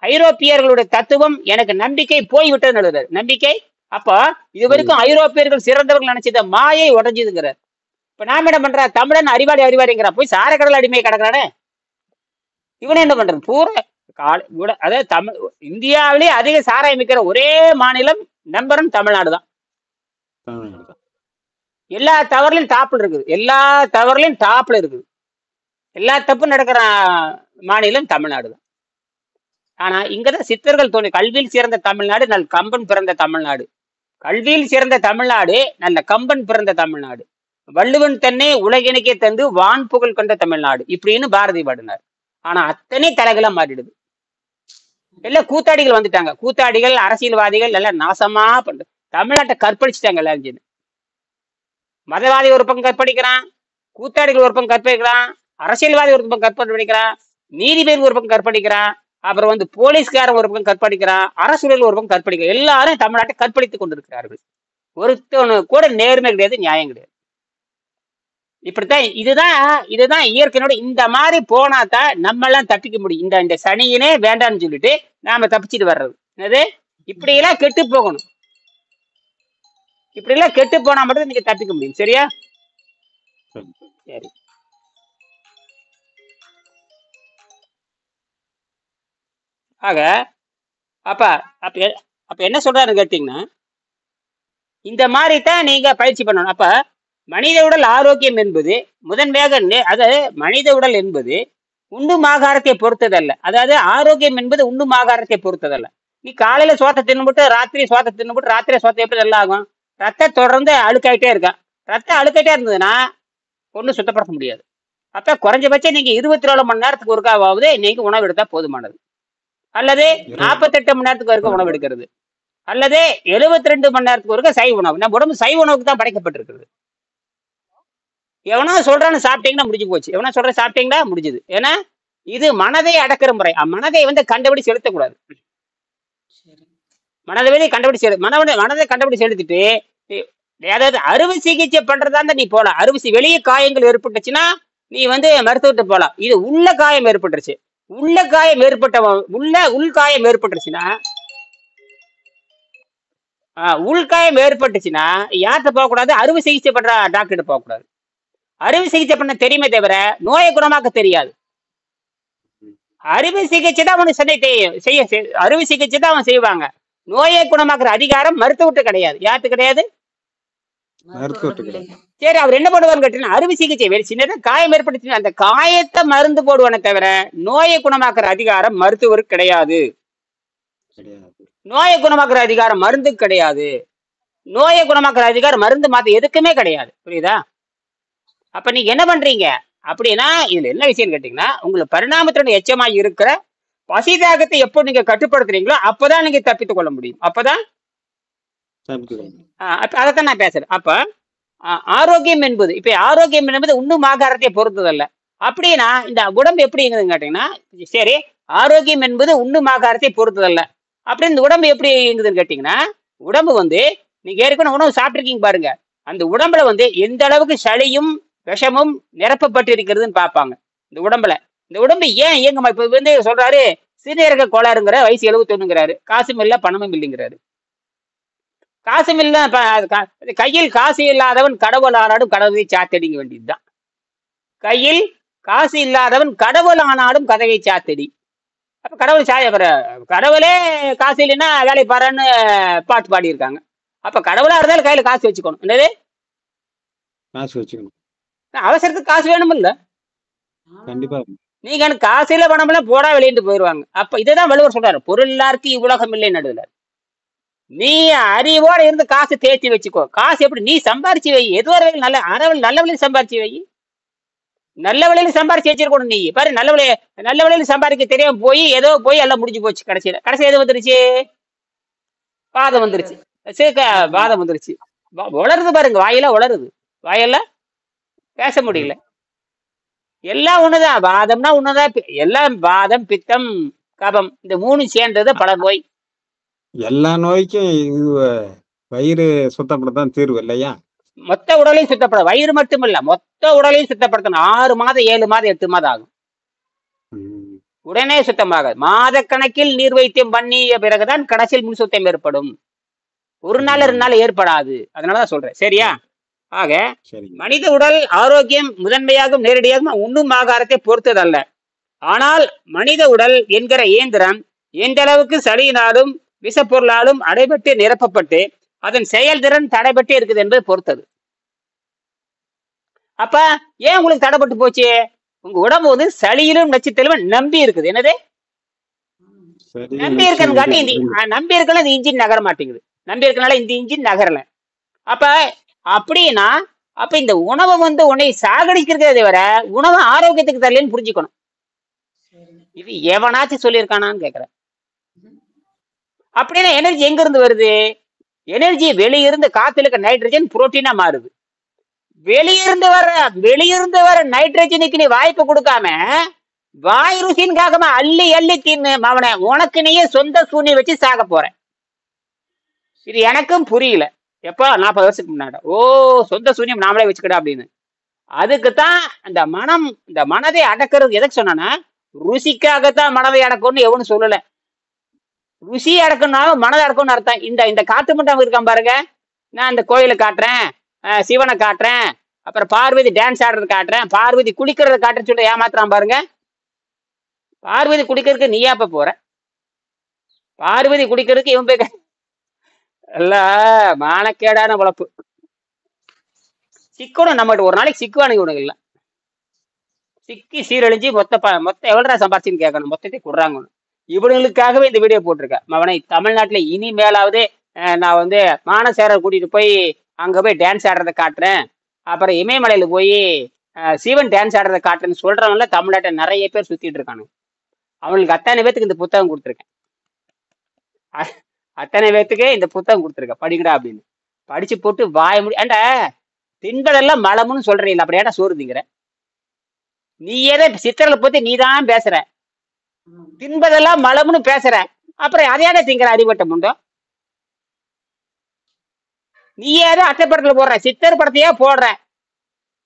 Speaker 2: ஐரோப்பியர்களுடைய தத்துவம் எனக்கு நம்பிக்கை போய்விட்டதுன்னு எழுதுறாரு. நம்பிக்கை அப்ப இது வரைக்கும் ஐரோப்பியர்கள் சிறந்தவர்கள் நினைச்சத மாயை உடஞ்சுதுங்கிறார். இப்ப நாம என்ன பண்ற? தமிழன் அறிவாளிங்கிற போய் சாரக்கடல் அடிமையை கிடக்குறானே, இவனை என்ன பண்றது? பூரா அதாவது இந்தியாவிலேயே அதிக சாராயம் விற்கிற ஒரே மாநிலம் நம்பர் 1 தமிழ்நாடு தான். எல்லா தவறுலையும் டாப்ல இருக்குது, எல்லா தப்பும் நடக்கிற மாநிலம் தமிழ்நாடு தான். ஆனா இங்கதான் சித்தர்கள் தோணி கல்வியில் சிறந்த தமிழ்நாடு, நல்ல கம்பன் பிறந்த தமிழ்நாடு. கல்வியில் சிறந்த தமிழ்நாடு, நல்ல கம்பன் பிறந்த தமிழ்நாடு. வள்ளுவன் தன்னை உலகினுக்கே தந்து வான் புகழ் கொண்ட தமிழ்நாடு இப்படின்னு பாரதி பாடினார். ஆனா அத்தனை தலைகளா மாறிடுது. எல்லாம் கூத்தாடிகள் வந்துட்டாங்க. கூத்தாடிகள், அரசியல்வாதிகள் எல்லாம் நாசமா பண்ற தமிழ்நாட்டை கற்பழிச்சுட்டாங்க எல்லாரும். மதவாதி ஒரு பக்கம் கற்பழிக்கிறான், கூத்தாடிகள் ஒரு பக்கம் கற்பழிக்கிறான், அரசியல்வாதி ஒரு பக்கம் கற்பழிக்கிறான், நீதிபதி ஒரு பக்கம் கற்பழிக்கிறான், அப்புறம் வந்து போலீஸ்காரன் ஒரு பக்கம் கற்பழிக்கிறான், அரசுகள் ஒரு பக்கம் கற்பழிக்கிறான். எல்லாரும் தமிழ்நாட்டை கற்பழித்துக் கொண்டிருக்கிறார்கள். ஒருத்தவனு கூட நேர்மை கிடையாது, நியாயம் கிடையாது. இப்படித்தான் இதுதான் இயற்கையோட. இந்த மாதிரி போனாதான் நம்ம எல்லாம் தப்பிக்க முடியும். இந்த சனியினே வேண்டாம்னு சொல்லிட்டு நாம தப்பிச்சுட்டு வர்றது. என்னது? இப்படியெல்லாம் கெட்டு போகணும். இப்படியெல்லாம் கெட்டு போனா மட்டும் நீங்க தப்பிக்க முடியும். சரியா? சரி. ஆக அப்ப என்ன சொல்றாருன்னு கேட்டீங்கன்னா, இந்த மாதிரி தான் நீங்க பயிற்சி பண்ணணும். அப்ப மனித உடல் ஆரோக்கியம் என்பது முதன்மையாக அதாவது மனித உடல் என்பது உண்ணும் ஆகாரத்தை பொறுத்ததல்ல. அதாவது ஆரோக்கியம் என்பது உண்ணும் ஆகாரத்தை பொறுத்ததல்ல. நீ காலையில சோத்தை தின்னுபிட்டு ராத்திரி சோத்தை தின்னுபிட்டு ராத்திரி சோத்தை எப்படி நல்லா ஆகும்? ரத்தம் தொடர்ந்து அழுக்காயிட்டே இருக்கான். ரத்தம் அழுக்காயிட்டே இருந்ததுன்னா ஒன்றும் சுத்தப்படுத்த முடியாது. அப்ப குறைஞ்சபட்சம் நீங்க 24 மணி நேரத்துக்கு ஒருக்காவது நீங்க உணவு எடுத்தா போதுமானது. அல்லது 48 மணி நேரத்துக்கு ஒருக்க உணவு எடுக்கிறது, அல்லது 72 மணி நேரத்துக்கு ஒருக்க சைவ உணவு. நம்ம உடம்பு சைவ உணவுக்கு தான் படைக்கப்பட்டிருக்கிறது. எவனா சொல்றான்னு சாப்பிட்டீங்கன்னா முடிஞ்சு போச்சு. எவனா சொல்ற சாப்பிட்டீங்கன்னா முடிஞ்சது. ஏன்னா இது மனதை அடக்கிற முறை. மனதை வந்து கண்டுபிடி செலுத்தக்கூடாது. மனதை கண்டுபிடி செலுத்திட்டு ஏதாவது அறுவை சிகிச்சை பண்றதா இருந்தா நீ போலாம். வெளியே காயங்கள் ஏற்பட்டுச்சுன்னா நீ வந்து மருத்துவத்தை போலாம். இது உள்ள காயம் ஏற்பட்டுருச்சு. உள்காயம் ஏற்பட்டுருச்சுன்னா உள்காயம் ஏற்பட்டுச்சுன்னா யார்கிட்ட போகக்கூடாது? அறுவை சிகிச்சை பண்ற டாக்டர்கிட்ட போகக்கூடாது. அறுவை சிகிச்சை பண்ண தெரியுமே தவிர நோயை குணமாக்க தெரியாது. அறுவை சிகிச்சை தான் அவனுக்கு அறுவை சிகிச்சை தான் அவன் செய்வாங்க. நோயை குணமாக்குற அதிகாரம் மருத்துவர்கிட்ட கிடையாது. யாருக்கு கிடையாது? சரி, அவர் என்ன பண்ணுவான்னு கேட்டீங்கன்னா, அறுவை சிகிச்சை வேறு சின்னதான் காயம் ஏற்படுத்தினா அந்த காயத்தை மருந்து போடுவானே தவிர நோயை குணமாக்குற அதிகாரம் மருத்துவருக்கு கிடையாது. நோயை குணமாக்குற அதிகாரம் மருந்து கிடையாது. நோயை குணமாக்குற அதிகாரம் மருந்து மாத்த எதுக்குமே கிடையாது. புரியுதா? அப்ப நீங்க என்ன பண்றீங்க அப்படின்னா, இதுல என்ன விஷயம் கேட்டீங்கன்னா, உங்களுக்கு பரிணாமத்தினுடைய எச்சமாய் இருக்கிற பசி தாகத்தை எப்போ நீங்க கட்டுப்படுத்துறீங்களோ அப்பதான் நீங்க தப்பித்துக் கொள்ள முடியும். அப்பதான் அதைத்தான் நான் பேசுறேன். அப்ப ஆரோக்கியம் என்பது உண்ணும் ஆகாரத்தை பொறுத்ததல்ல. அப்படின்னா இந்த உடம்பு எப்படி இருக்குதுன்னு கேட்டீங்கன்னா, சரி, ஆரோக்கியம் என்பது உண்ணும் ஆகாரத்தை பொறுத்ததல்ல. அப்படி இந்த உடம்பு எப்படி இருக்குதுன்னு கேட்டீங்கன்னா, உடம்பு வந்து நீங்க ஏற்கனவே உணவு சாப்பிட்டுருக்கீங்க பாருங்க. அந்த உடம்புல வந்து எந்த அளவுக்கு சளியும் விஷமும் நிரப்பப்பட்டிருக்கிறதுன்னு பார்ப்பாங்க. இந்த உடம்புல இந்த உடம்பு ஏன் இயங்குமா? இப்ப வந்து சொல்றாரு சிறுநீரக கோளாறுங்கிற வயசு 71ங்கிறாரு, காசும் இல்ல பணமும் இல்லைங்கிறாரு. காசும் இல்ல கையில் காசு இல்லாதவன் கடவுள் ஆனாடும் கடவுளை சாத்தடிங்க வேண்டியதுதான். கையில் காசு இல்லாதவன் கடவுள் ஆனாடும் கதவை சாத்தடி. அப்ப கடவுளே காசு இல்லைன்னா வேலை பாருன்னு பாட்டு பாடி இருக்காங்க. அப்ப கடவுளா இருந்தாலும் கையில காசு வச்சுக்கணும். என்னது
Speaker 1: காசு வச்சுக்கணும்.
Speaker 2: அவசரத்துக்கு காசு வேணும் இல்ல?
Speaker 1: கண்டிப்பா.
Speaker 2: நீங்க எனக்கு காசு இல்ல பணம்ல போடா வெளியிட்டு போயிடுவாங்க. அப்ப இதைதான் வள்ளுவர் சொல்றாரு, பொருள் எல்லாருக்கும் இவ்வுலகம் இல்லை நடுவில். நீ அறிவோட இருந்து காசு தேய்ச்சி வச்சுக்கோ. காசு எப்படி நீ சம்பாரிச்சு வை, எது வரை நல்ல நல்ல வழியில் சம்பாரிச்சு வை. நல்ல வழியில சம்பாரிச்சு வச்சிருக்கணும். நீ பாரு நல்ல வழியில சம்பாதிக்க தெரியாம போய் ஏதோ போய் எல்லாம் முடிஞ்சு போச்சு. கடைசி எது வந்துருச்சு? வாதம் வந்துருச்சு. வாதம் வந்துருச்சு. உளருது பாருங்க, வாயில உளருது, வாயெல்லாம் பேச முடியல. எல்லாம் ஒண்ணுதான், வாதம்னா ஒண்ணுதான். எல்லாம் வாதம் பித்தம் கபம் இந்த 3 சேர்ந்தது பல நோய்.
Speaker 1: எல்லா நோய்க்கும் இது வயிறு சுத்தப்படுத்தான் தீர்வு இல்லையா?
Speaker 2: மொத்த உடலையும் சுத்தப்பட, வயிறு மட்டும் இல்ல மொத்த உடலையும் சுத்தப்படுத்தணும். 6 மாதம் 7 மாதம் 8 மாதம் ஆகும். உடனே சுத்தமாக மாத கணக்கில் நீர் வைத்தியம் பண்ணிய பிறகுதான் கடைசியில் முன் சுத்தம் ஏற்படும். ஒரு நாள் 2 நாள் ஏற்படாது. அதனாலதான் சொல்றேன். சரியா? ஆக மனித உடல் ஆரோக்கியம் முதன்மையாகவும் நேரடியாகவும் உண்ணும் ஆகாரத்தை பொறுத்ததல்ல. ஆனால் மனித உடல் என்கிற இயந்திரம் எந்த அளவுக்கு சளியினாலும் விஷப்பொருளாலும் அடைபட்டு நிரப்பப்பட்டு அதன் செயல்திறன் தடைபட்டு இருக்குது என்பது பொறுத்தது. அப்ப ஏன் உங்களுக்கு தடைப்பட்டு போச்சு? உங்க உடம்பு வந்து சளியிலும் நச்சுத்தலும் நம்பி இருக்குது. என்னது நம்பி இருக்கன்னு காட்டி நம்பி இருக்கல இந்த இன்ஜின் நகர மாட்டேங்குது. நம்பி இருக்கனால இந்த இன்ஜின் நகரல. அப்ப அப்படின்னா அப்ப இந்த உணவை வந்து உன்னை சாகடிக்கிறதே தவிர உணவு ஆரோக்கியத்துக்கு தரலன்னு புரிஞ்சுக்கணும். இது எவனாச்சும் சொல்லியிருக்கானான்னு கேக்குறேன். அப்படின்னா எனர்ஜி எங்க இருந்து வருது? எனர்ஜி வெளியிருந்து காத்துல இருக்க நைட்ரஜன் புரோட்டீனா மாறுது. வெளியிருந்து வர நைட்ரஜனுக்கு நீ வாய்ப்பு கொடுக்காம வாய் ருசின்காக அள்ளி அள்ளி தின்னு அவனை உனக்கு நீயே சொந்த சூனியை வச்சு சாக போற. இது எனக்கும் புரியல. எப்ப 40 வருஷத்துக்கு முன்னாடி சொந்த சூனியம் நாமளே வச்சுக்கிட்டா அப்படின்னு. அதுக்குத்தான் இந்த மனதை அடக்கிறது எதுக்கு சொன்னா, ருசிக்காகத்தான் மனதை அடக்கணும்னு எவனும் சொல்லல. ருசி அடக்கணும்னாலும் மனதை அடக்கணும்னு அர்த்தம். இந்த காட்டு மண்டபம் இருக்கான் பாருங்க, நான் இந்த கோயிலை காட்டுறேன், சிவனை காட்டுறேன், அப்புறம் பார்வதி டான்ஸ் ஆடுறது காட்டுறேன், பார்வதி குளிக்கிறத காட்டுறேன்னு சொல்லி ஏமாத்துறான் பாருங்க. பார்வதி குடிக்கிறதுக்கு நீ அப்ப போற? பார்வதி குடிக்கிறதுக்கு இவன் போய் அல்ல, மானக்கேடான வளர்ப்பு. சிக்கணும் நம்மகிட்ட ஒரு நாளைக்கு சிக்குவானுங்க இவனுங்க இல்ல. சிக்கி சீரழிஞ்சு மொத்த எவ்வளோ சம்பாரிச்சுன்னு கேட்கணும், மொத்தத்தை கொடுறாங்க. இவனுங்களுக்காகவே இந்த வீடியோ போட்டிருக்கேன். அவனை தமிழ்நாட்டுல இனிமேலாவது நான் வந்து மானசேரர் கூட்டிட்டு போய் அங்க போய் டான்ஸ் ஆடுறதை காட்டுறேன், அப்புறம் இமயமலையில போய் சிவன் டான்ஸ் ஆடுறதை காட்டுறேன்னு சொல்றவங்கள தமிழ்நாட்டில் நிறைய பேர் சுத்திட்டு இருக்கானுங்க. அவங்களுக்கு அத்தனை பேத்துக்கு இந்த புத்தகம் கொடுத்துருக்கேன். அத்தனை பேத்துக்கு இந்த புத்தகம் கொடுத்துருக்கேன், படிக்கடா அப்படின்னு. படிச்சு போட்டு வாய முடி. ஏண்டா தின்பதெல்லாம் மலமுன்னு சொல்றீங்களா? அப்படி ஏடா சோறு திங்கிற? நீ ஏதோ சித்தர்களை பத்தி நீ தான் பேசுற, தின்பதெல்லாம் மலமுன்னு பேசுற, அப்புறம் அதையாட திங்கிற அறிவட்ட முண்டோ? நீ ஏதோ அட்டைப்படத்துல போடுற, சித்தர் படத்தையே போடுற.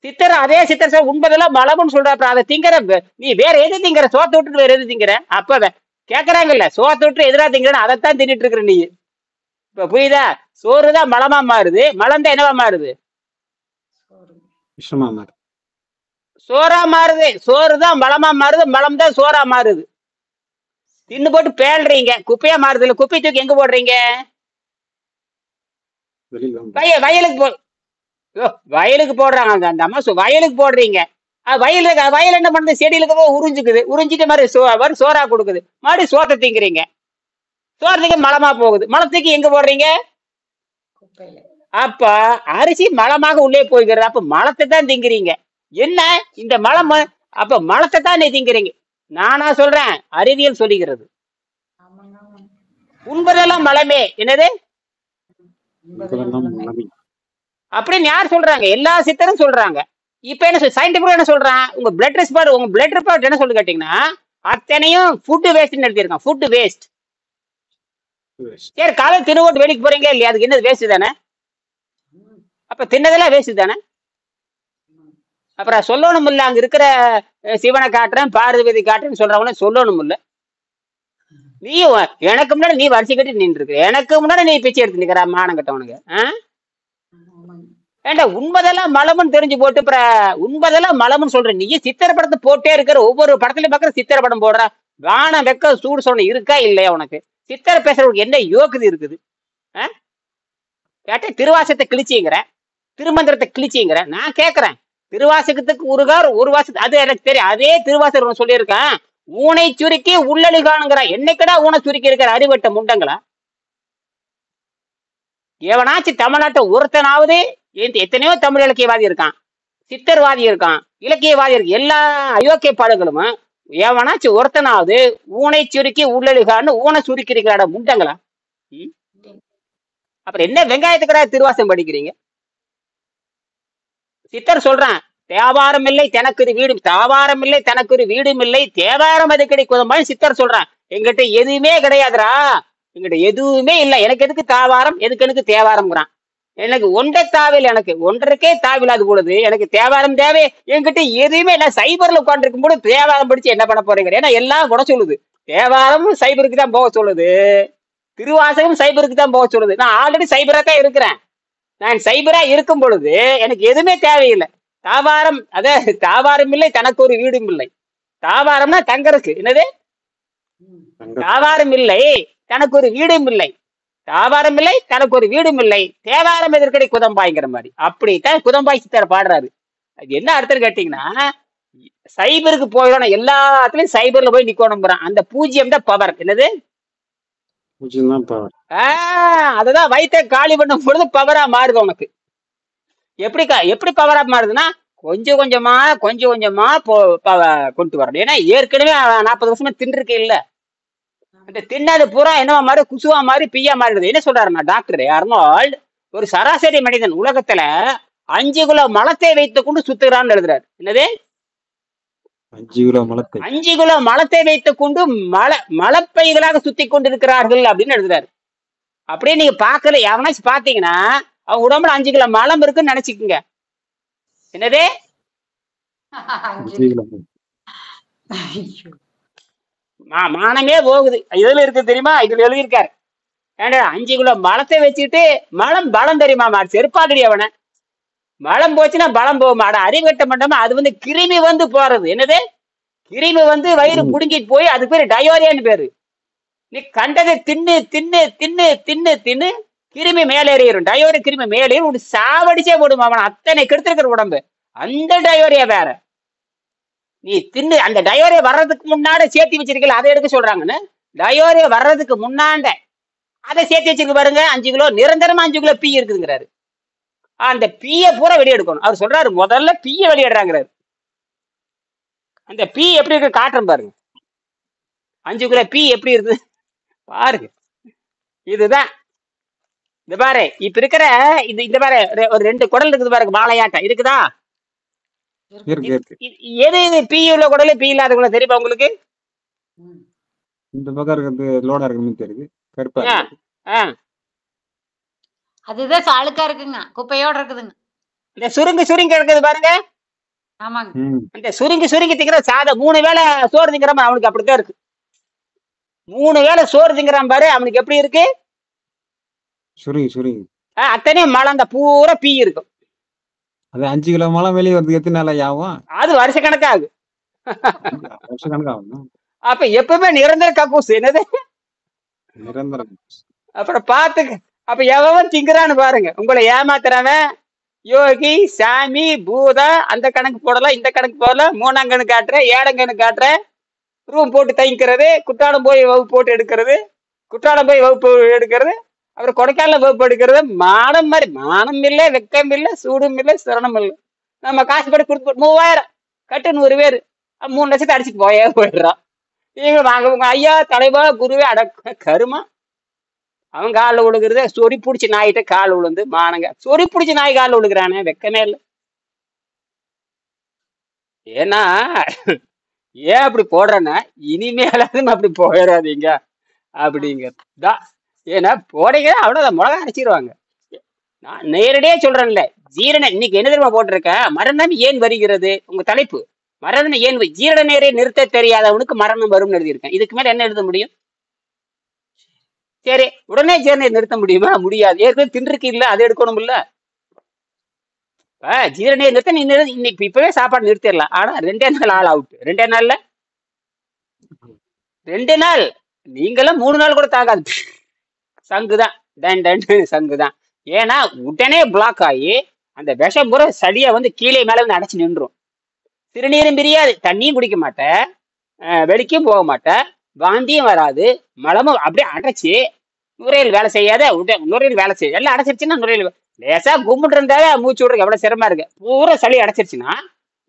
Speaker 2: சித்தர் அதே சித்தர் உண்பதெல்லாம் மலமுன்னு சொல்ற, அப்புறம் அதை திங்கிற நீ வேற எது திங்கிற? சோத்தை விட்டுட்டு வேற எது திங்கிற? அப்ப கேக்குறாங்கல்ல, சோத்தை விட்டு எதிரா திங்கிறன்னு அதைத்தான் தின்னுட்டு இருக்கிற நீ. இப்ப புரியுதா? சோறுதான் மலமா மாறுது, மலம் தான் என்னவா மாறுது? சோறா மாறுது. சோறுதான் மலமா மாறுது, மலம் தான் சோறா மாறுது. தின்னு போட்டு பேழ்றீங்க, குப்பையா மாறுது இல்ல? குப்பை தூக்கி எங்க போடுறீங்க? வயலுக்கு போடுறாங்க. அந்த அம்மா வயலுக்கு போடுறீங்க. வயல் என்ன பண்ணுது? செடியிலுக்கு உறிஞ்சுக்குது, உறிஞ்சிட்டு மாதிரி சோறா கொடுக்குது. மறுபடியும் சோத்தை திங்கிறீங்க. சோறத்துக்கு மலமா போகுது, மலத்துக்கு எங்க போடுறீங்க? அப்ப அரிசி மலமாக உள்ளே போய்கிறது. அப்ப மலத்தை தான் திங்கிறீங்க. என்ன இந்த மலம்? அப்ப மலத்தை தான் நீ திங்கிறீங்க. நானா சொல்றேன், அறிவியல் சொல்லுகிறது. உண்பதெல்லாம் மலமே. என்னது அப்படின்னு யார் சொல்றாங்க? எல்லா சித்தரும் சொல்றாங்க. இப்ப என்ன சயின்டிபிக்கா என்ன சொல்றான்? உங்க பிளட் ரிப்போர்ட் என்ன சொல்லு கேட்டீங்கன்னா, அத்தனையும் ஃபுட் வேஸ்ட் எடுத்திருக்கான். Food waste. சரி, காலையில் திருவோட்டு வேலைக்கு போறீங்களா இல்லையா? அதுக்கு என்ன வேஸ்ட் தானே? அப்ப தின்னதெல்லாம் வேஸ்ட் தானே. அப்புறம் சொல்லணும் இல்ல, அங்க இருக்கிற சிவனை காட்டுறேன் பார்வதி காட்டுறேன்னு சொல்றவன சொல்லணும் இல்ல. நீ எனக்கு முன்னாடி நீ வரிசை கட்டி நின்று இருக்கு, எனக்கு முன்னாடி நீ பிச்சை எடுத்து நிக்கிற மானம் கட்டவனுக்கு. ஏண்டா உண்மைதெல்லாம் மலமுன்னு தெரிஞ்சு போட்டு அப்புறம் உண்மைதெல்லாம் மலமுன்னு சொல்ற நீ. சித்திர படத்தை போட்டே இருக்கிற, ஒவ்வொரு படத்துலயும் பாக்குற சித்திர படம் போடுற. வானம் வெக்க சூடு சொன்ன இருக்கா இல்லையா உனக்கு? சித்திர பேசுறவங்களுக்கு என்ன யோகுதி இருக்குது? கேட்ட திருவாசத்தை கிழிச்சிங்கிற, திருமந்திரத்தை கிழிச்சிங்கிற. நான் கேட்கிறேன், திருவாசகத்துக்கு ஒரு வாசத்து அது எனக்கு தெரியும். அதே திருவாசகம் சொல்லியிருக்கேன், ஊனை சுருக்கி உள்ளழுகானுங்கிற. என்னைக்கடா ஊனை சுருக்கி இருக்கிற அறிவட்ட முண்டங்களா? எவனாச்சும் தமிழ்நாட்டை ஒருத்தனாவது, எத்தனையோ தமிழ் இலக்கியவாதி இருக்கான், சித்தர்வாதி இருக்கான், இலக்கியவாதி இருக்கு, எல்லா அயோக்கிய பாடங்களும் எவனாச்சும் ஒருத்தனாவது ஊனை சுருக்கி உள்ளழுகான்னு ஊனை சுருக்கி இருக்கிறாட முண்டங்களா? அப்புறம் என்ன வெங்காயத்துக்கடா திருவாசம் படிக்கிறீங்க? சித்தர் சொல்றான், தேவாரம் இல்லை தனக்கு வீடு, தாவாரம் இல்லை தனக்கு வீடும் இல்லை, தேவாரம் அது கிடைக்கும். சித்தர் சொல்றான், எங்கிட்ட எதுவுமே கிடையாதுரா, எங்கிட்ட எதுவுமே இல்லை, எனக்கு எதுக்கு தாவாரம், எனக்கு தேவாரம்ங்கிறான். எனக்கு ஒன்றை தாவில், எனக்கு ஒன்றரைக்கே தாவில்லாது பொழுது எனக்கு தேவாரம் தேவை. என்கிட்ட எதுவுமே இல்லை. சைபர்ல உட்காந்து இருக்கும் போது தேவாரம் படிச்சு என்ன பண்ண போறீங்க? ஏன்னா எல்லாம் கூட சொல்லுது, தேவாரமும் சைபருக்கு தான் போக சொல்லுது, திருவாசகம் சைபருக்கு தான் போக சொல்லுது. நான் ஆல்ரெடி சைபரா தான் இருக்கிறேன். நான் சைபரா இருக்கும் பொழுது எனக்கு எதுவுமே தேவையில்லை. தாவாரம், அத தாவாரம் இல்லை தனக்கு ஒரு வீடும் இல்லை. தாவாரம்னா தங்கருக்கு, என்னது? தாவாரம் இல்லை தனக்கு ஒரு வீடும் இல்லை, தாவாரம் இல்லை தனக்கு ஒரு வீடும் இல்லை, தேவாரம் எதற்கடி குதம்பாய்ங்கிற மாதிரி. அப்படித்தான் குதம்பாய் சித்தர் பாடுறாரு. அது என்ன அர்த்தம் கேட்டீங்கன்னா, சைபருக்கு போயிடணும், எல்லாத்துலயும் சைபர்ல போய் நிக்கணும்ங்கிறான். அந்த பூஜ்யம் தான் பவர். என்னது? அதுதான் வயிற்ற காலி பண்ணும் பொழுது பவரா மாறுது உனக்கு. எப்படி பவரா மாறுதுன்னா, கொஞ்சம் கொஞ்சமா கொண்டு வரணும். ஏன்னா ஏற்கனவே 40 வருஷமா தின்றுருக்கு இல்ல, அந்த தின்னது பூரா என்னவா மாதிரி குசுவா மாதிரி பிய்யா மாறிடுது. என்ன சொல்றாருன்னா டாக்டர் அர்னால்ட், ஒரு சராசரி மனிதன் உலகத்துல 5 கிலோ மலத்தை வைத்துக் கொண்டு சுத்துகிறான்னு எழுதுறாரு. என்னது? 5 கிலோ மலத்தை வைத்துக் கொண்டு மலப்பைகளாக சுத்தி கொண்டிருக்கிறார்கள் அப்படின்னு எழுதுறாரு. அப்படியே நீங்க பாக்கல, எவனாச்சும் பாத்தீங்கன்னா அவன் உடம்புல 5 கிலோ மலம் இருக்குன்னு நினைச்சுக்குங்க. என்னது? மானமே போகுது. இதுல இருக்கு தெரியுமா? இதுல எழுதியிருக்காரு. ஏண்டா 5 கிலோ மலத்தை வச்சுட்டு மலம் பலம் தெரியுமா? செருப்பாடி அவனை. மலம் போச்சுன்னா பலம் போக மாட அறிவட்ட மாட்டோமா? அது கிருமி போறது. என்னது? கிருமி வயிறு புடுங்கிட்டு போய் அதுக்கு பேரு டயோரியான்னு பேரு. நீ கண்டதை தின்னு தின்னு தின்னு தின்னு தின்னு கிருமி மேலேறிடும். டயோரியா கிருமி மேலேறி ஒரு சாவடிச்சே போடுமா அவன். அத்தனை கெடுத்திருக்கிற உடம்பு. அந்த டயோரியா வேற. நீ தின்னு அந்த டயோரியா வர்றதுக்கு முன்னாடி சேர்த்து வச்சிருக்கல, அதை எடுக்க சொல்றாங்கன்னு. டயோரியா வர்றதுக்கு முன்னாண்ட அதை சேர்த்து வச்சிருக்க பாருங்க. 5 கிலோ நிரந்தரமா 5 கிலோ பீ இருக்குதுங்கிறாரு. அந்த பீய பூரா வெளியெடுக்கணும். அவர் சொல்றாரு, முதல்ல பீய வெளியிடுறாங்கிறாரு. அந்த பீ எப்படி இருக்கு காட்டுறேன் பாருங்க. 5 கிலோ பீ எப்படி இருக்கு பாருங்க. இதுதான் இந்த பாரு. இப்ப இருக்கிற இந்த பாரு, ஒரு 2 குடல் இருக்குது பாருங்க, வாழையாட்டம் இருக்குதா? எது பீ உள்ள குடல், பீ இல்லாத குடல் தெரியுமா உங்களுக்கு?
Speaker 1: இந்த பக்கம் இருக்கிறது லோடா இருக்குன்னு தெரியுது, கருப்பா.
Speaker 3: அதுதான் அழுக்கா இருக்குங்க, குப்பையோட இருக்குதுங்க.
Speaker 2: இந்த சுருங்கி இருக்குது பாருங்க.
Speaker 3: ஆமாங்க.
Speaker 2: இந்த சுருங்கி திங்கிற சாதம் 3 வேளை சோறு திங்கிறாம அவனுக்கு அப்படித்தான் இருக்கு. 3 வேளை சோறு திங்கிறான் பாரு, அவனுக்கு எப்படி இருக்கு?
Speaker 1: சுருங்கி
Speaker 2: அத்தனையும் மழை, அந்த பூரா பீ இருக்கும்.
Speaker 1: அது 5 கிலோ மழை வெளியே வரதுக்கு எத்தனை நாள் ஆகும்?
Speaker 2: அது வருஷ கணக்காகும். அப்ப எப்பவுமே நிரந்தர கக்கூஸ். என்னது?
Speaker 1: நிரந்தரம்.
Speaker 2: அப்புறம் பாத்துக்க. அப்ப எவன் திங்குறான்னு பாருங்க. உங்களை ஏமாத்துறவன் யோகி, சாமி, பூதா, அந்த கணக்கு போடலாம், இந்த கணக்கு போடலாம், 3ஆம் கணக்கு காட்டுற, 7ஆம் கணக்கு காட்டுற, ரூம் போட்டு தங்கிக்கிறது, குற்றாலம் போய் வகுப்பு போட்டு எடுக்கிறது, குற்றாலம் போய் வகுப்பு எடுக்கிறது, அப்புறம் கொடைக்கானல வகுப்பு எடுக்கிறது. மானம் மாதிரி மானம் இல்லை, வெக்கம் இல்லை, சூடும் இல்லை, சிரமம் இல்லை. நம்ம காசு படி கொடுத்து 3000 கட்டு 100 பேர் 3 லட்சத்தை அடிச்சுட்டு போயிடுறான். நீங்க வாங்க உங்க ஐயா தலைவா குருவே அடக்க கருமா. அவன் காலில் விழுகிறது. சொறி பிடிச்சி நாயிட்ட கால் விழுந்து மானங்க. சொறி பிடிச்சி நாய் காலில் விழுகிறானே, வெக்கமே இல்லை. ஏன்னா ஏன் அப்படி போடுறேன்னா, இனிமேலாவது அப்படி போயிடாதீங்க அப்படிங்கிறதா. ஏன்னா போடுங்க அவ்வளோதான், மிளகா அரைச்சிருவாங்க. நான் நேரடியா சொல்றேன்ல, ஜீரண இன்னைக்கு என்ன தெரியுமா போட்டிருக்க, மரணம் ஏன் வருகிறது உங்க தலைப்பு. மரணம் ஏன் ஜீரண நேரை நிறுத்த தெரியாதவனுக்கு மரணம் வரும்னு எழுதியிருக்கேன். இதுக்கு மேல என்ன எழுத முடியும்? சரி, உடனே ஜீரண நிறுத்த முடியுமா? முடியாது. ஏற்கனவே தின்றுக்கு இல்ல, அதை எடுக்கணும் இல்ல. ஜீரண நிறுத்த நீ இன்னைக்கு இப்பவே சாப்பாடு நிறுத்திடலாம். ஆனா 2 நாள் ஆள் அவுட். 2 நாள்ல 2 நாள் நீங்களும் 3 நாள் கூட தாக்காது. சங்குதான் சங்குதான். ஏன்னா உடனே பிளாக் ஆகி அந்த விஷம் பூரா சளியா வந்து கீழே மேல வந்து அடைச்சு நின்றும். சிறுநீரும் பிரியாது, தண்ணியும் குடிக்க மாட்டேன், வெளிக்கும் போக மாட்டேன், வாந்தியும் வராது, மலமும் அப்படியே அடைச்சு நுரையீரல் வேலை செய்யாத, நுரையீரல் வேலை செய்ய எல்லாம் அடைச்சிருச்சுன்னா நுரையீரல் லேசா கும்பிட்டு இருந்தாவே மூச்சு விடுறது எவ்வளவு சிரமமா இருக்கு. பூரா சளி அடைச்சிருச்சுன்னா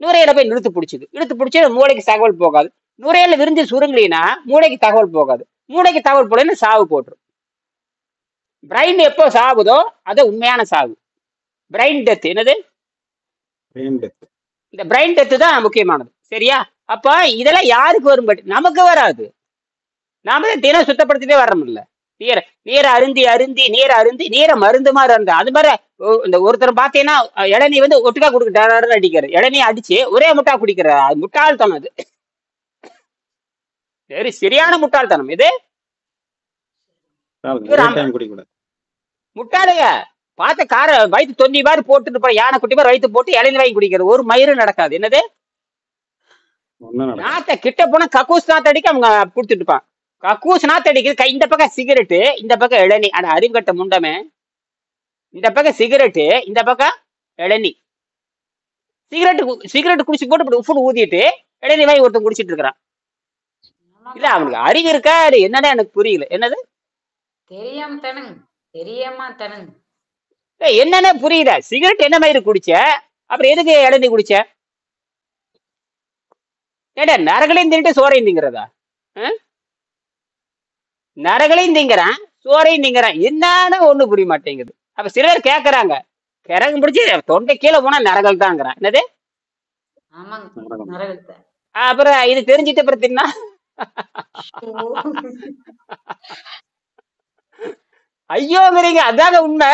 Speaker 2: நுரையீரலை போய் இழுத்து பிடிச்சி மூளைக்கு தகவல் போகாது. நுரையீரல் விரிஞ்சு சுருங்கலினா மூளைக்கு தகவல் போகாது. மூளைக்கு தகவல் போலன்னு சாவு போட்டுரும். பிரைன் எப்போ சாகுதோ அது உண்மையான சாவு. Brain death. என்னது? இந்த பிரைன் டெத்து தான் முக்கியமானது. சரியா? அப்ப இதெல்லாம் யாருக்கு வரும்? பட் நமக்கு வராது. நாம தான் தினம் சுத்தப்படுத்திட்டே வர்றோம்ல. நீரை அருந்தி நீரை மருந்து மாதிரி இருந்தா அது மாதிரி. இந்த ஒருத்தர் பார்த்தீங்கன்னா இளநீ வந்து ஒட்டுக்கா குடிக்க அடிக்கிறார். இளநீ அடிச்சு ஒரே முட்டா குடிக்கிறார். அது முட்டாள்தனம். அது சரியான முட்டாள்தனம். இது முட்டாளைய பார்த்த கார வயிற்று தொந்தி மாதிரி போட்டுட்டு போய் யானை குட்டி மாதிரி வயிற்று போட்டு இளநீ வாங்கி குடிக்கிறது. ஒரு மயிரும் நடக்காது. என்னது? நாத்த கிட்ட போனா கக்கூஸ் நாத்தடிக்க அவங்க கொடுத்துட்டு இருப்பான். கக்கூஸ் நாத்தடிக்குது. இந்த பக்கம் சிகரெட்டு, இந்த பக்கம் இளநீ. ஆனா அறிவு கட்ட முண்டமே, இந்த பக்கம் சிகரெட்டு, இந்த பக்கம் இளநீ. சிகரெட்டு குடிச்சு போட்டு உப்புன்னு ஊதிட்டு இளநீ வாங்கி ஒருத்தன் குடிச்சிட்டு இருக்கிறான். இல்ல அவனுக்கு அறிவு இருக்கா என்னன்னா எனக்கு புரியல. என்னது? என்னன்னு புரியல. சிகரெட் என்ன மாதிரி குடிச்ச, அப்புறம் எதுக்கு இளநீ குடிச்ச? ஏடா நரகளையும் தின்ட்டு சோறையும் திங்கிறதா? நரகளையும் திங்கிறான், சோறையும் திங்கிறான். என்னன்னு ஒண்ணு புரிய மாட்டேங்குது. அப்ப சிலர் கேக்குறாங்க, கிறகு முடிச்சு தொண்டை கீழே போனா நரகல் தாங்கிறான். என்னது? அப்புறம் இது தெரிஞ்சிட்டு அப்புறம் தின்னா ஐயோங்கிறீங்க. அதாங்க உண்மை.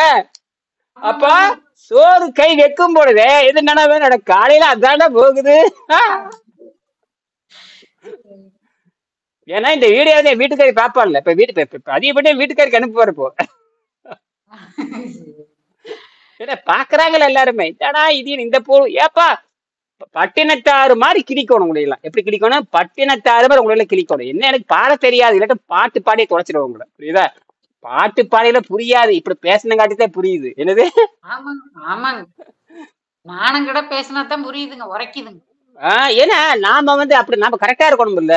Speaker 2: அப்ப சோறு கை வைக்கும் பொழுது எது நினைவே காலையில அதான போகுது. ஏன்னா இந்த வீடியோ வந்து என் வீட்டுக்காரி பாப்பான்ல. இப்ப அதிகப்பட்டு வீட்டுக்காரிக்கு அனுப்புவார். இப்போ பாக்குறாங்கல்ல எல்லாருமே. என்னடா இது இந்த பூ ஏப்பா பட்டினத்தாறு மாதிரி கிழிக்கணும். உங்களையெல்லாம் எப்படி கிழிக்கணும்? பட்டினத்தாறு மாதிரி உங்களை கிழிக்கணும். என்ன எனக்கு பாட தெரியாது, இல்லாட்ட பாட்டு பாடியே தொலைச்சிடுவோம் உங்களை. புரியுதா? பாட்டு பாடையில புரியாது, இப்படி பேசினங்காட்டிதான் புரியுது. என்னது?
Speaker 3: நானும் கூட பேசினாதான் புரியுதுங்க, உரைக்குதுங்க.
Speaker 2: ஏன்னா நாம வந்து அப்படி நாம கரெக்டா இருக்கணும் இல்ல.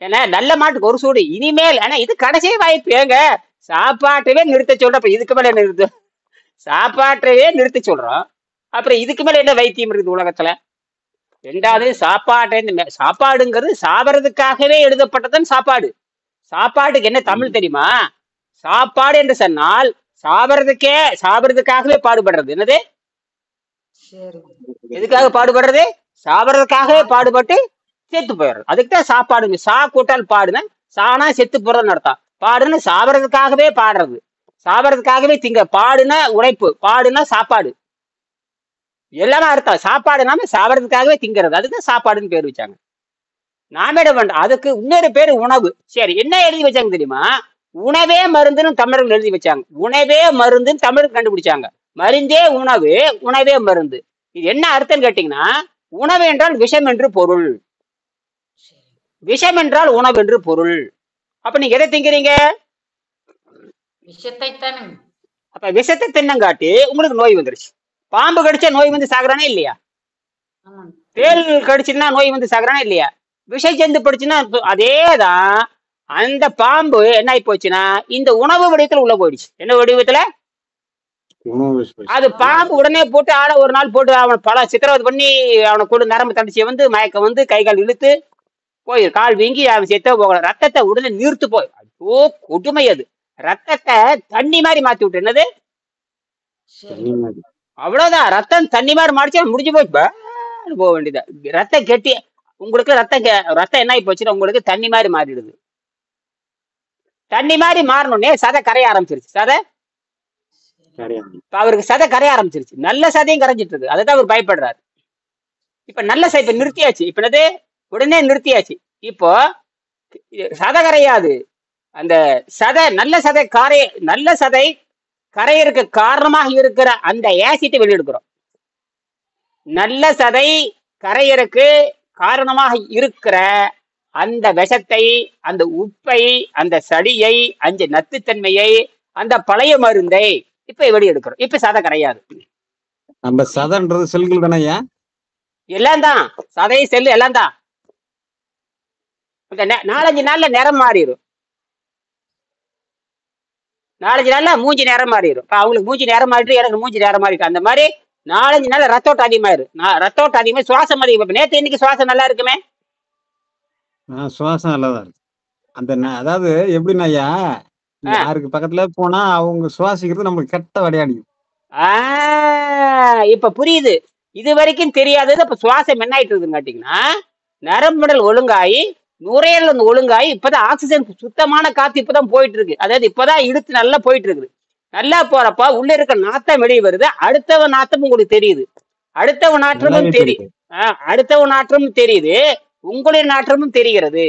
Speaker 2: ஏன்னா நல்ல மாட்டுக்கு ஒரு சூடு இனிமேல். ஆனா இது கடைசி வாய்ப்பு. ஏங்க சாப்பாட்டவே நிறுத்த சொல்றோம். அப்ப இதுக்கு மேல என்ன நிறுத்த? சாப்பாட்டையே நிறுத்த சொல்றோம். அப்புறம் இதுக்கு மேல என்ன வைத்தியம் இருக்குது உலகத்துல? ரெண்டாவது சாப்பாடுங்கிறது சாப்பிட்றதுக்காகவே எழுதப்பட்டதுன்னு சாப்பாடு. சாப்பாட்டுக்கு என்ன தமிழ் தெரியுமா? சாப்பாடு என்று சொன்னால் சாப்பிட்றதுக்காகவே பாடுபடுறது. என்னது? எதுக்காக பாடுபடுறது? சாப்பிட்றதுக்காகவே பாடுபட்டு செத்து போயிடுறது. அதுக்குதான் சாப்பாடுங்க. சா கூட்டால் பாடுன சானா செத்து போறதுன்னு அர்த்தம். பாடுன்னு சாப்பிட்றதுக்காகவே பாடுறது, சாப்பிட்றதுக்காகவே திங்க. பாடுனா உழைப்பு, பாடுனா சாப்பாடு, எல்லாமே அர்த்தம். சாப்பாடுனாம சாப்பிட்றதுக்காகவே திங்கிறது. அதுக்கு சாப்பாடுன்னு பேர் வச்சாங்க. நாம என்ன பண்றோம்? அதுக்கு இன்னொரு பேரு உணவு. சரி, என்ன எழுதி வச்சாங்க தெரியுமா? உணவே மருந்துன்னு தமிழர்கள் எழுதி வச்சாங்க. உணவே மருந்துன்னு தமிழர்கள் கண்டுபிடிச்சாங்க. மருந்தே உணவு, உணவே மருந்து. இது என்ன அர்த்தம் கேட்டீங்கன்னா, உணவு என்றால் விஷம் என்று பொருள், விஷம் என்றால் உணவு என்று பொருள். அப்ப நீங்க எதை திங்கிறீங்க? அப்ப விஷத்தை தின்னங்காட்டி உங்களுக்கு நோய் வந்துருச்சு. பாம்பு கடிச்சா நோய் வந்து சாகுறானே இல்லையா? தேள் கடிச்சுன்னா நோய் வந்து சாகுறானே இல்லையா? விஷ ஜந்து படிச்சுன்னா அதேதான். அந்த பாம்பு என்ன ஆகி போச்சுன்னா இந்த உணவு வடிவத்துல உள்ள போயிடுச்சு. என்ன வடிவத்துல? அது பாம்பு உடனே போட்டு ஆளை ஒரு நாள் போட்டு அவனை பல சித்திரவதை பண்ணி அவனை கொண்டு நரம்பு தடிச்சியை வந்து மயக்கம் வந்து கை கால் இழுத்து போய் கால் வீங்கி அவன் செத்த போகல. ரத்தத்தை உடனே நீர்த்து போய். ஐயோ கொடுமை அது. ரத்தத்தை தண்ணி மாதிரி மாத்தி விட்டு. என்னது? அவ்வளவுதான். ரத்தம் தண்ணி மாதிரி மாடிச்சா முடிஞ்சு போய் போக வேண்டியதா. ரத்தம் கெட்டி உங்களுக்கு ரத்தம் என்ன ஆகி போச்சுன்னா உங்களுக்கு தண்ணி மாதிரி மாறிடுது. தண்ணி மாதிரி மாறணும்னே சதை கரைய ஆரம்பிச்சிருச்சு. சதை
Speaker 1: கிடையாது.
Speaker 2: இப்ப அவருக்கு சதை கரைய ஆரம்பிச்சிருச்சு, நல்ல சதையும் கரைஞ்சிட்டு இருக்கு, அதுதான் அவர் பயப்படுறாரு. இப்ப நல்ல சதை இப்ப நிறுத்தியாச்சு, இப்ப என்னது உடனே நிறுத்தியாச்சு. இப்போ சதை கரையாது, அந்த சதை நல்ல சதை நல்ல சதை கரையறதுக்கு காரணமாக இருக்கிற அந்த ஆசிட்டை வெளியெடுக்கிறோம். நல்ல சதை கரையறக்கு காரணமாக இருக்கிற அந்த விஷத்தை, அந்த உப்பை, அந்த சளியை, அந்த நச்சுத்தன்மையை, அந்த பழைய மருந்தை இப்ப வெளியெடுக்கிறோம். இப்ப சதை கரையாது.
Speaker 1: நம்ம சதைன்றது செல்கள் தானே ஐயா?
Speaker 2: எல்லாம் தான், சதை செல்லு எல்லாம் தான். இந்த 4-5 நாள்ல நிறம் மாறிடும். 4-5 நாள்ல மூஞ்சி நேரம் மாறிடும். அவங்களுக்கு மூஞ்சி நேரம் மாறிட்டு, எனக்கு மூஞ்சி நேரம் மாறிட்டு, அந்த மாதிரி 4-5 நாள் ரத்தோட்டம் அதிகமாயிரும். ரத்தோட்டம் அதிகமாக சுவாசம் அதிகம். நேற்று இன்னைக்கு சுவாசம் நல்லா இருக்குமே.
Speaker 1: சுவாசம் நல்லாதான் இருக்கு. அந்த அதாவது எப்படின்னா ஐயா, யாருக்கு பக்கத்துல போனா அவங்க சுவாசிக்கிறது நம்மளுக்கு கெட்ட விளையாடிக்கும்.
Speaker 2: இப்ப புரியுது. இது வரைக்கும் தெரியாதது இப்ப சுவாசம் என்ன ஆயிட்டு இருக்குன்னு கேட்டீங்கன்னா, நரம்புடல் ஒழுங்காயி, நுரையீரல் ஒழுங்காயி, இப்பதான் ஆக்சிஜன் சுத்தமான காத்து இப்பதான் போயிட்டு இருக்கு. அதாவது இப்பதான் இழுத்து நல்லா போயிட்டு இருக்குது. நல்லா போறப்ப உள்ள இருக்க நாத்தம் வெளியே வருது. அடுத்தவன் நாத்தமும் உங்களுக்கு தெரியுது. அடுத்தவன் நாற்றமும் தெரியுது. அடுத்தவன் நாற்றமும் தெரியுது, உங்களுடைய நாற்றமும் தெரிகிறது.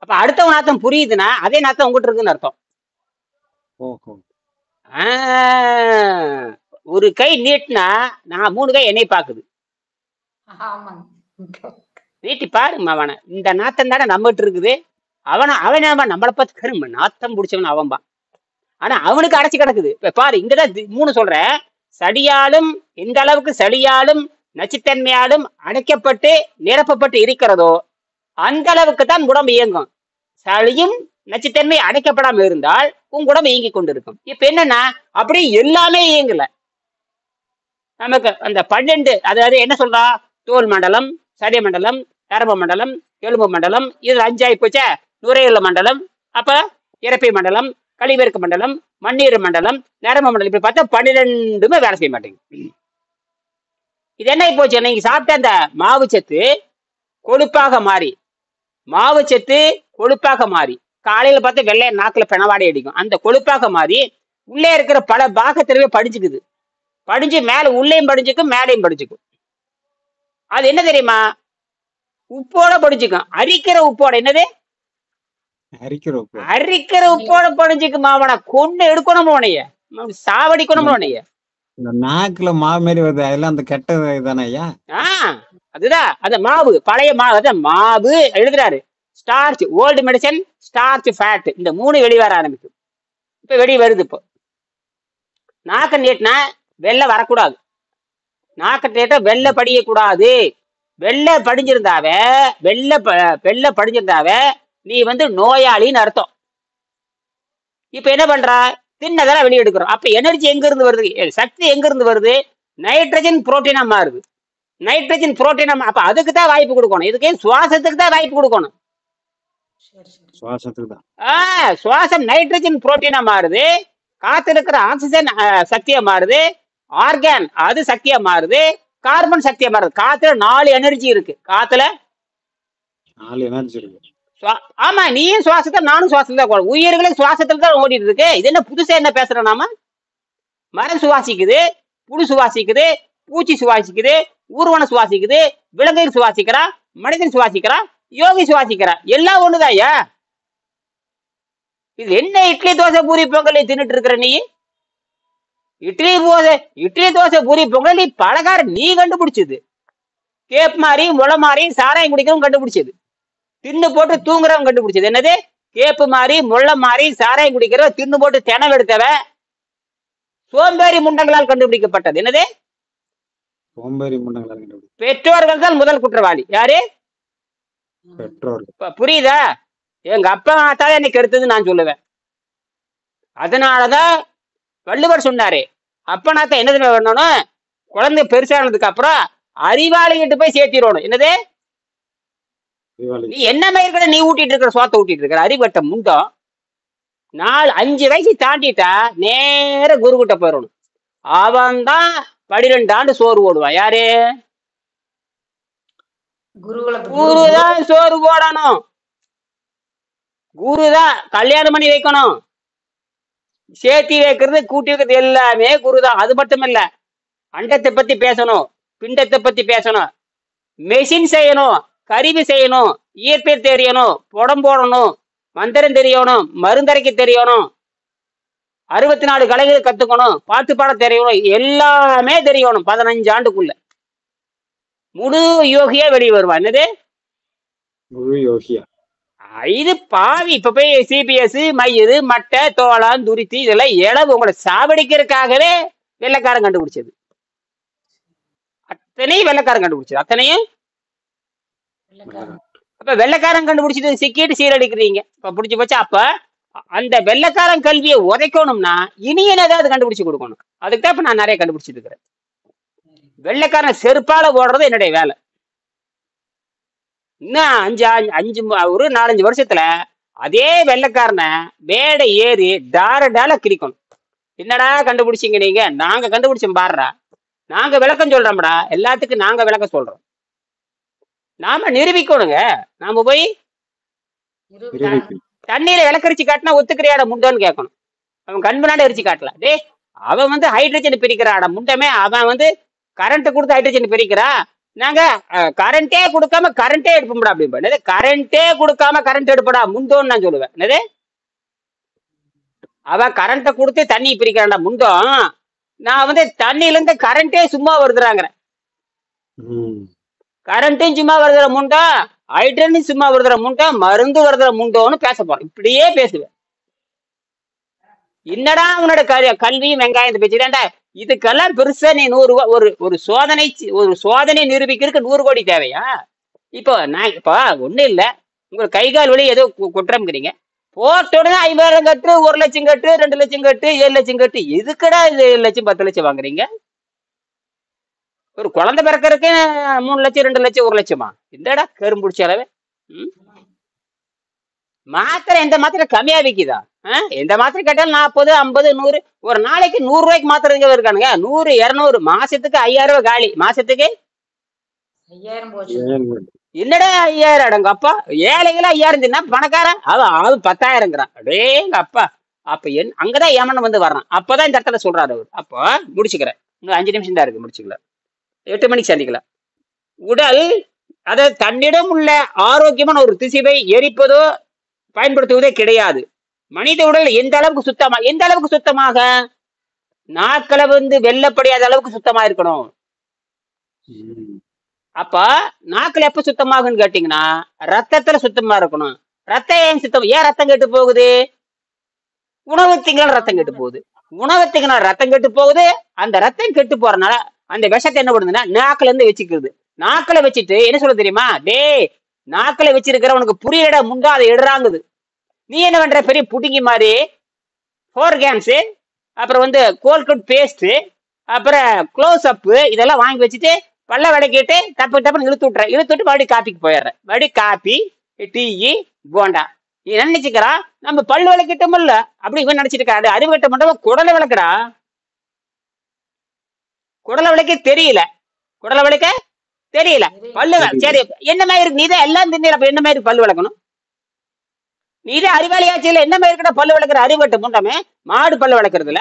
Speaker 2: அப்ப அடுத்தவன் நாத்தம் புரியுதுன்னா அதே நாத்தம் உங்ககிட்ட இருக்குன்னு அர்த்தம். ஒரு கை நீட்டினா நான் 3 கை என்னை பாக்குது. நீட்டி பாருங்க அவனை, இந்த நாத்தம் தானே நம்மகிட்ட இருக்குது. அவன் நம்மளை பார்த்து கரும்பு நாத்தம் பிடிச்சவன் அவன்பா. ஆனா அவனுக்கு அடைச்சு கிடக்குது. இப்ப பாரு, இங்கதான் 3 சொல்றேன். சளியாலும் எந்த அளவுக்கு சளியாலும் நச்சுத்தன்மையாலும் அடைக்கப்பட்டு நிரப்பப்பட்டு இருக்கிறதோ அந்த அளவுக்கு தான் உடம்பு இயங்கும். சளியும் நச்சுத்தன்மை அடைக்கப்படாம இருந்தால் உங்க உடம்பு இயங்கி கொண்டிருக்கும். இப்ப என்னன்னா அப்படி எல்லாமே இயங்கல. நமக்கு அந்த 12, அதாவது என்ன சொல்றா, தோல் மண்டலம், சடைய மண்டலம், நரம்பு மண்டலம், எலும்பு மண்டலம், இது 5 ஆகி போச்சா. நுரையீரல் மண்டலம், அப்ப இறப்பை மண்டலம், கழிவெடுக்க மண்டலம், மண்ணீர் மண்டலம், நரம்பு மண்டலம், இப்படி பார்த்தா 12மே வேலை செய்ய மாட்டேங்குது. இது என்ன போச்சு, நீங்க சாப்பிட்ட அந்த மாவு சத்து கொழுப்பாக மாறி, மாவு சத்து கொழுப்பாக மாறி, காலையில பார்த்து வெள்ளைய நாக்குல பிணவாடை அடிக்கும். அந்த கொழுப்பாக மாறி உள்ளே இருக்கிற பல பாகத்திலவே படிஞ்சுக்குது. படிஞ்சு மேல உள்ளேயும் படிஞ்சுக்கும், மேலையும் படிச்சுக்கும். அது என்ன தெரியுமா, உப்போட படிச்சுக்கும். அரிக்கிற உப்போட, என்னது அரிக்கிற உப்போட படிஞ்சுக்கும். அவனை கொண்டு எடுக்கணும், உனைய சாவடிக்கணும், உனைய.
Speaker 1: இந்த நாக்குல மாவு மாரி வருது, அதெல்லாம் அந்த கெட்ட தானே ஐயா?
Speaker 2: அதுதான் அந்த மாவு, பழைய மாவு. அதான் மாவு எழுதுறாரு. Starch, old medicine, starch, fat, இந்த 3 வெளியே வர ஆரம்பிக்கும். இப்ப வெளியே வருது. இப்போ நாக்க நீட்டினா வெள்ளை வரக்கூடாது. நாக்க நீட்ட வெள்ளை படியக்கூடாது. வெள்ளை படிஞ்சிருந்தாவே வெள்ளை படிஞ்சிருந்தாவே நீ நோயாளின்னு அர்த்தம். இப்ப என்ன பண்றா, தின்னதெல்லாம் வெளியே எடுக்கிறோம். அப்ப எனர்ஜி எங்க இருந்து வருது, சக்தி எங்க இருந்து வருது, நைட்ரஜன் புரோட்டீனா மாறுது. நைட்ரஜன் புரோட்டீனா, அப்ப அதுக்கு தான் வாய்ப்பு கொடுக்கணும். இதுக்கு சுவாசத்துக்கு தான் வாய்ப்பு கொடுக்கணும். சுவாசம் நைட்ரஜன் புரோட்டீனா மாறுது, காத்துல இருக்கிற ஆக்சிஜன் சக்தியா மாறுது, ஆர்கான் அது சக்தியா மாறுது, கார்பன் சக்தியா மாறுது. காத்துல 4 எனர்ஜி இருக்கு. காத்துல
Speaker 1: 4 எனர்ஜி இருக்கு.
Speaker 2: ஆமா, நீயும் சுவாசத்தை, நானும் சுவாசத்துல தான், உயிர்களும் சுவாசத்துல தான் ஓடிட்டு இருக்கு. இது என்ன புதுசா என்ன பேசுறோம் நாம? மரம் சுவாசிக்குது, புழு சுவாசிக்குது, பூச்சி சுவாசிக்குது, ஊர்வன சுவாசிக்குது, விலங்குகள் சுவாசிக்கிறா, மனிதன் சுவாசிக்கிறா, யோகி சுவாசிக்கிறா, எல்லாம் ஒண்ணுதாயா. இது என்ன இட்லி தோசை பூரி பொங்கலை தின்னுட்டு இருக்கிற நீ? இட்லி தோசை பூரி பொங்கல் நீ பலகாரம் நீ கண்டுபிடிச்சது. கேப் மாதிரி, முளை மாதிரி, சாராயம் குடிக்கிறவங்க கண்டுபிடிச்சது. தின்னு போட்டு தூங்குறவங்க கண்டுபிடிச்சது. என்னது, கேப்பு மாதிரி, முளை மாதிரி, சாராயம் குடிக்கிற, தின்னு போட்டு தினம் எடுத்தவ சோம்பேறி முண்டங்களால் கண்டுபிடிக்கப்பட்டது. என்னது,
Speaker 1: சோம்பேறி முண்டங்களால் கண்டுபிடிக்கப்பட்டது.
Speaker 2: பெற்றோர்கள் தான் முதல் குற்றவாளி. யாரு? பெற்றோர்கள். புரியுதா? எங்க அப்பா தான் என்னை கெடுத்தது நான் சொல்லுவேன். அதனாலதான் வள்ளுவர் சொன்னாரு, அப்பனாத்தான் என்ன பண்ணணும், குழந்தை பெருசானதுக்கு அப்புறம் அறிவாளிகிட்டு போய் சேர்த்திடணும். என்னது, நீ என்ன மயிர்களை நீ ஊட்டிட்டு இருக்கிற, சோத்தை ஊட்டிட்டு இருக்கிற அறிவட்ட முண்டம். 4-5 வயசு தாண்டிட்டா நேர குரு கிட்ட போயிடணும். அவன் தான் 12 ஆண்டு சோறு போடுவான். யாரு? குருதான் சோறு போடணும். குருதான் கல்யாணம் பண்ணி வைக்கணும். சேர்த்தி வைக்கிறது கூட்டி வைக்கிறது எல்லாமே குருதான். அது மட்டும் இல்ல, அண்டத்தை பத்தி பேசணும், பிண்டத்தை பத்தி பேசணும், மெஷின் செய்யணும், கருவி செய்யணும், இயற்கை தெரியணும், புடம் போடணும், மந்திரம் தெரியணும், மருந்தரைக்க தெரியணும், 64 கலைகளை கத்துக்கணும், பாட்டு பாட தெரியணும், எல்லாமே தெரியணும். 15 ஆண்டுக்குள்ள முழு யோகியா வெளியே வருவா. என்னது
Speaker 1: முழு யோகியா.
Speaker 2: இது பாவி. இப்ப போய் சிபிஎஸ் மயிறு மட்டை தோளம் துருத்தி இதெல்லாம் இளவு உங்களை சாவடிக்கிறதுக்காகவே வெள்ளைக்காரன் கண்டுபிடிச்சது. அத்தனையும் வெள்ளைக்காரன் கண்டுபிடிச்சது, அத்தனையும். அப்ப வெள்ளைக்காரன் கண்டுபிடிச்சிட்டு சிக்கிட்டு சீரடிக்கிறீங்க. இப்ப பிடிச்சி போச்சு. அப்ப அந்த வெள்ளைக்காரன் கல்வியை உதைக்கணும்னா இனியன் ஏதாவது கண்டுபிடிச்சு கொடுக்கணும். அதுக்கு தான் இப்ப நான் நிறைய கண்டுபிடிச்சிட்டு இருக்கிறேன். வெள்ளைக்காரன் செருப்பால ஓடுறது என்னுடைய வேலை. இன்னும் ஒரு 4-5 வருஷத்துல அதே வெள்ளைக்காரனை வேடை ஏறி டால கிரிக்கணும். என்னடா கண்டுபிடிச்சிங்க நீங்க? நாங்க கண்டுபிடிச்சோம் பாடுறா, நாங்க விளக்கம் சொல்றோம்டா, எல்லாத்துக்கும் நாங்க விளக்கம் சொல்றோம். நாம நிரூபிக்கணுங்க. நாம போய் தண்ணியில விளக்கரிச்சு காட்டினா ஒத்துக்கிறியாட முண்டோன்னு கேட்கணும். அவன் கண்பனாட எரிச்சு காட்டல. டே அவன் வந்து ஹைட்ரஜன் பிரிக்கிறாட முண்டமே. அவன் வந்து கரண்ட் கொடுத்து ஹைட்ரஜன் பிரிக்கிறா. நாங்க கரண்டே கொடுக்காம கரண்டே எடுப்போம்டா அப்படின்பா. என்னது கரண்டே கொடுக்காம கரண்ட் எடுப்படா முண்டோன்னு நான் சொல்லுவேன். என்னது அவன் கரண்ட்டை கொடுத்து தண்ணி பிரிக்கிறான்டா முண்டோம். நான் வந்து தண்ணியில இருந்து கரண்டே சும்மா வருதுறாங்கிறேன். கரண்ட்டும் சும்மா வருதுற முண்டா, ஹைட்ரஜனும் சும்மா வருதுற முண்டா, மருந்து வருதுற முண்டோன்னு பேச போறேன். இப்படியே பேசுவேன். என்னடா உன்னோட கல்வியும் வெங்காயம் பேச்சுடாண்டா. இதுக்கெல்லாம் பெருசா நீ 100 ரூபா ஒரு சோதனை நிரூபிக்கிறதுக்கு 100 கோடி தேவையா? இப்போ நான் இப்போ ஒண்ணும் இல்லை, உங்களுக்கு கை கால் வலி ஏதோ குற்றம்ங்கிறீங்க, போட்ட உடனே 50,000 கட்டு, 1 லட்சம் கட்டு, 2 லட்சம் கட்டு, 7 லட்சம் கட்டு. எதுக்கடா 7 லட்சம் 10 லட்சம் வாங்குறீங்க? ஒரு குழந்தை பிறக்கிறதுக்கு 3 லட்சம் 2 லட்சம் 1 லட்சமா? இந்தடா கரும்புடிச்ச அளவு. மாத்திரை எந்த மாத்திரை கம்மியா விக்குதா? எந்த மாத்திரை கேட்டாலும் 40, 50, 100. ஒரு நாளைக்கு 100 ரூபாய்க்கு மாத்திரை இருக்கானுங்க. 100, 200, மாசத்துக்கு 5,000 ரூபாய் காலி. மாசத்துக்கு
Speaker 3: 5000 போச்சு.
Speaker 2: என்னடா 5,000 அடங்க அப்பா. ஏழைகளா 5,000 தின்னா பணக்காரன் அவன் 10,000ங்கிறான். அடேங்க அப்பா. அப்ப அங்கதான் ஏமன் வந்து வர்றான். அப்பதான் இந்த இடத்துல சொல்றாரு அவர். அப்போ முடிச்சுக்கிறேன், இன்னும் 5 நிமிஷம் தான் இருக்கு, முடிச்சுக்கலாம். 8 மணிக்கு சந்திக்கலாம். உடல் அதாவது தன்னிடம் உள்ள ஆரோக்கியமான ஒரு திசிவை எரிப்பதோ பயன்படுத்துவதே கிடையாது. மனித உடல் எந்த அளவுக்கு சுத்தமாக நாக்களை வந்து வெல்லப்படியாத அளவுக்கு சுத்தமா இருக்கணும். அப்ப நாக்கள் எப்ப சுத்தமாகுன்னு கேட்டீங்கன்னா ரத்தத்துல சுத்தமா இருக்கணும். ரத்தம் ஏன் சுத்தம்? ஏன் ரத்தம் கெட்டு போகுது? உணவத்திங்களால ரத்தம் கெட்டு போகுது. உணவத்திங்களால ரத்தம் கெட்டு போகுது. அந்த ரத்தம் கெட்டு போறதுனால அந்த விஷத்தை என்ன பண்ணுதுன்னா நாக்கில இருந்து வச்சுக்கிறது. நாக்களை வச்சுட்டு என்ன சொல்ல தெரியுமா? டே நாக்களை வச்சிருக்கிறவனுக்கு புரியடா முண்டா, அதை எடுறாங்குது. நீ என்ன பண்ற? பெரிய புடிங்கி மாதிரி 4 கேம்ஸ், அப்புறம் வந்து கோல்கட் பேஸ்ட், அப்புறம் க்ளோஸ் அப் இதெல்லாம் வாங்கி வச்சுட்டு பல்ல விளக்கிட்டு டப்புன்னு இழுத்துட்டு மறுபடியும் காப்பிக்கு போயிடுறேன். மறுபடியும் காப்பி, டீ, போண்டா. நீ நினைச்சுக்கிறா நம்ம பல்லு விளக்கிட்டோம்ல, அப்படி இவன் நினைச்சிட்டு இருக்காது. அறிவு கட்ட மாட்டோம். குடலை விளக்குறா, குடலை விளக்க தெரியல, குடலை விளக்க தெரியல. பல்லு சரி என்ன மாதிரி இருக்கு? நீதான் எல்லாம் தின்னல, அப்ப என்ன மாதிரி பல்லு விளக்கணும்? நீதான் அறிவாளியாச்சு இல்ல, என்ன மாதிரி இருக்கா பல்லு விளக்குற? அறிவு கட்ட முண்டாமே மாடு பல்லு விளக்குறதுல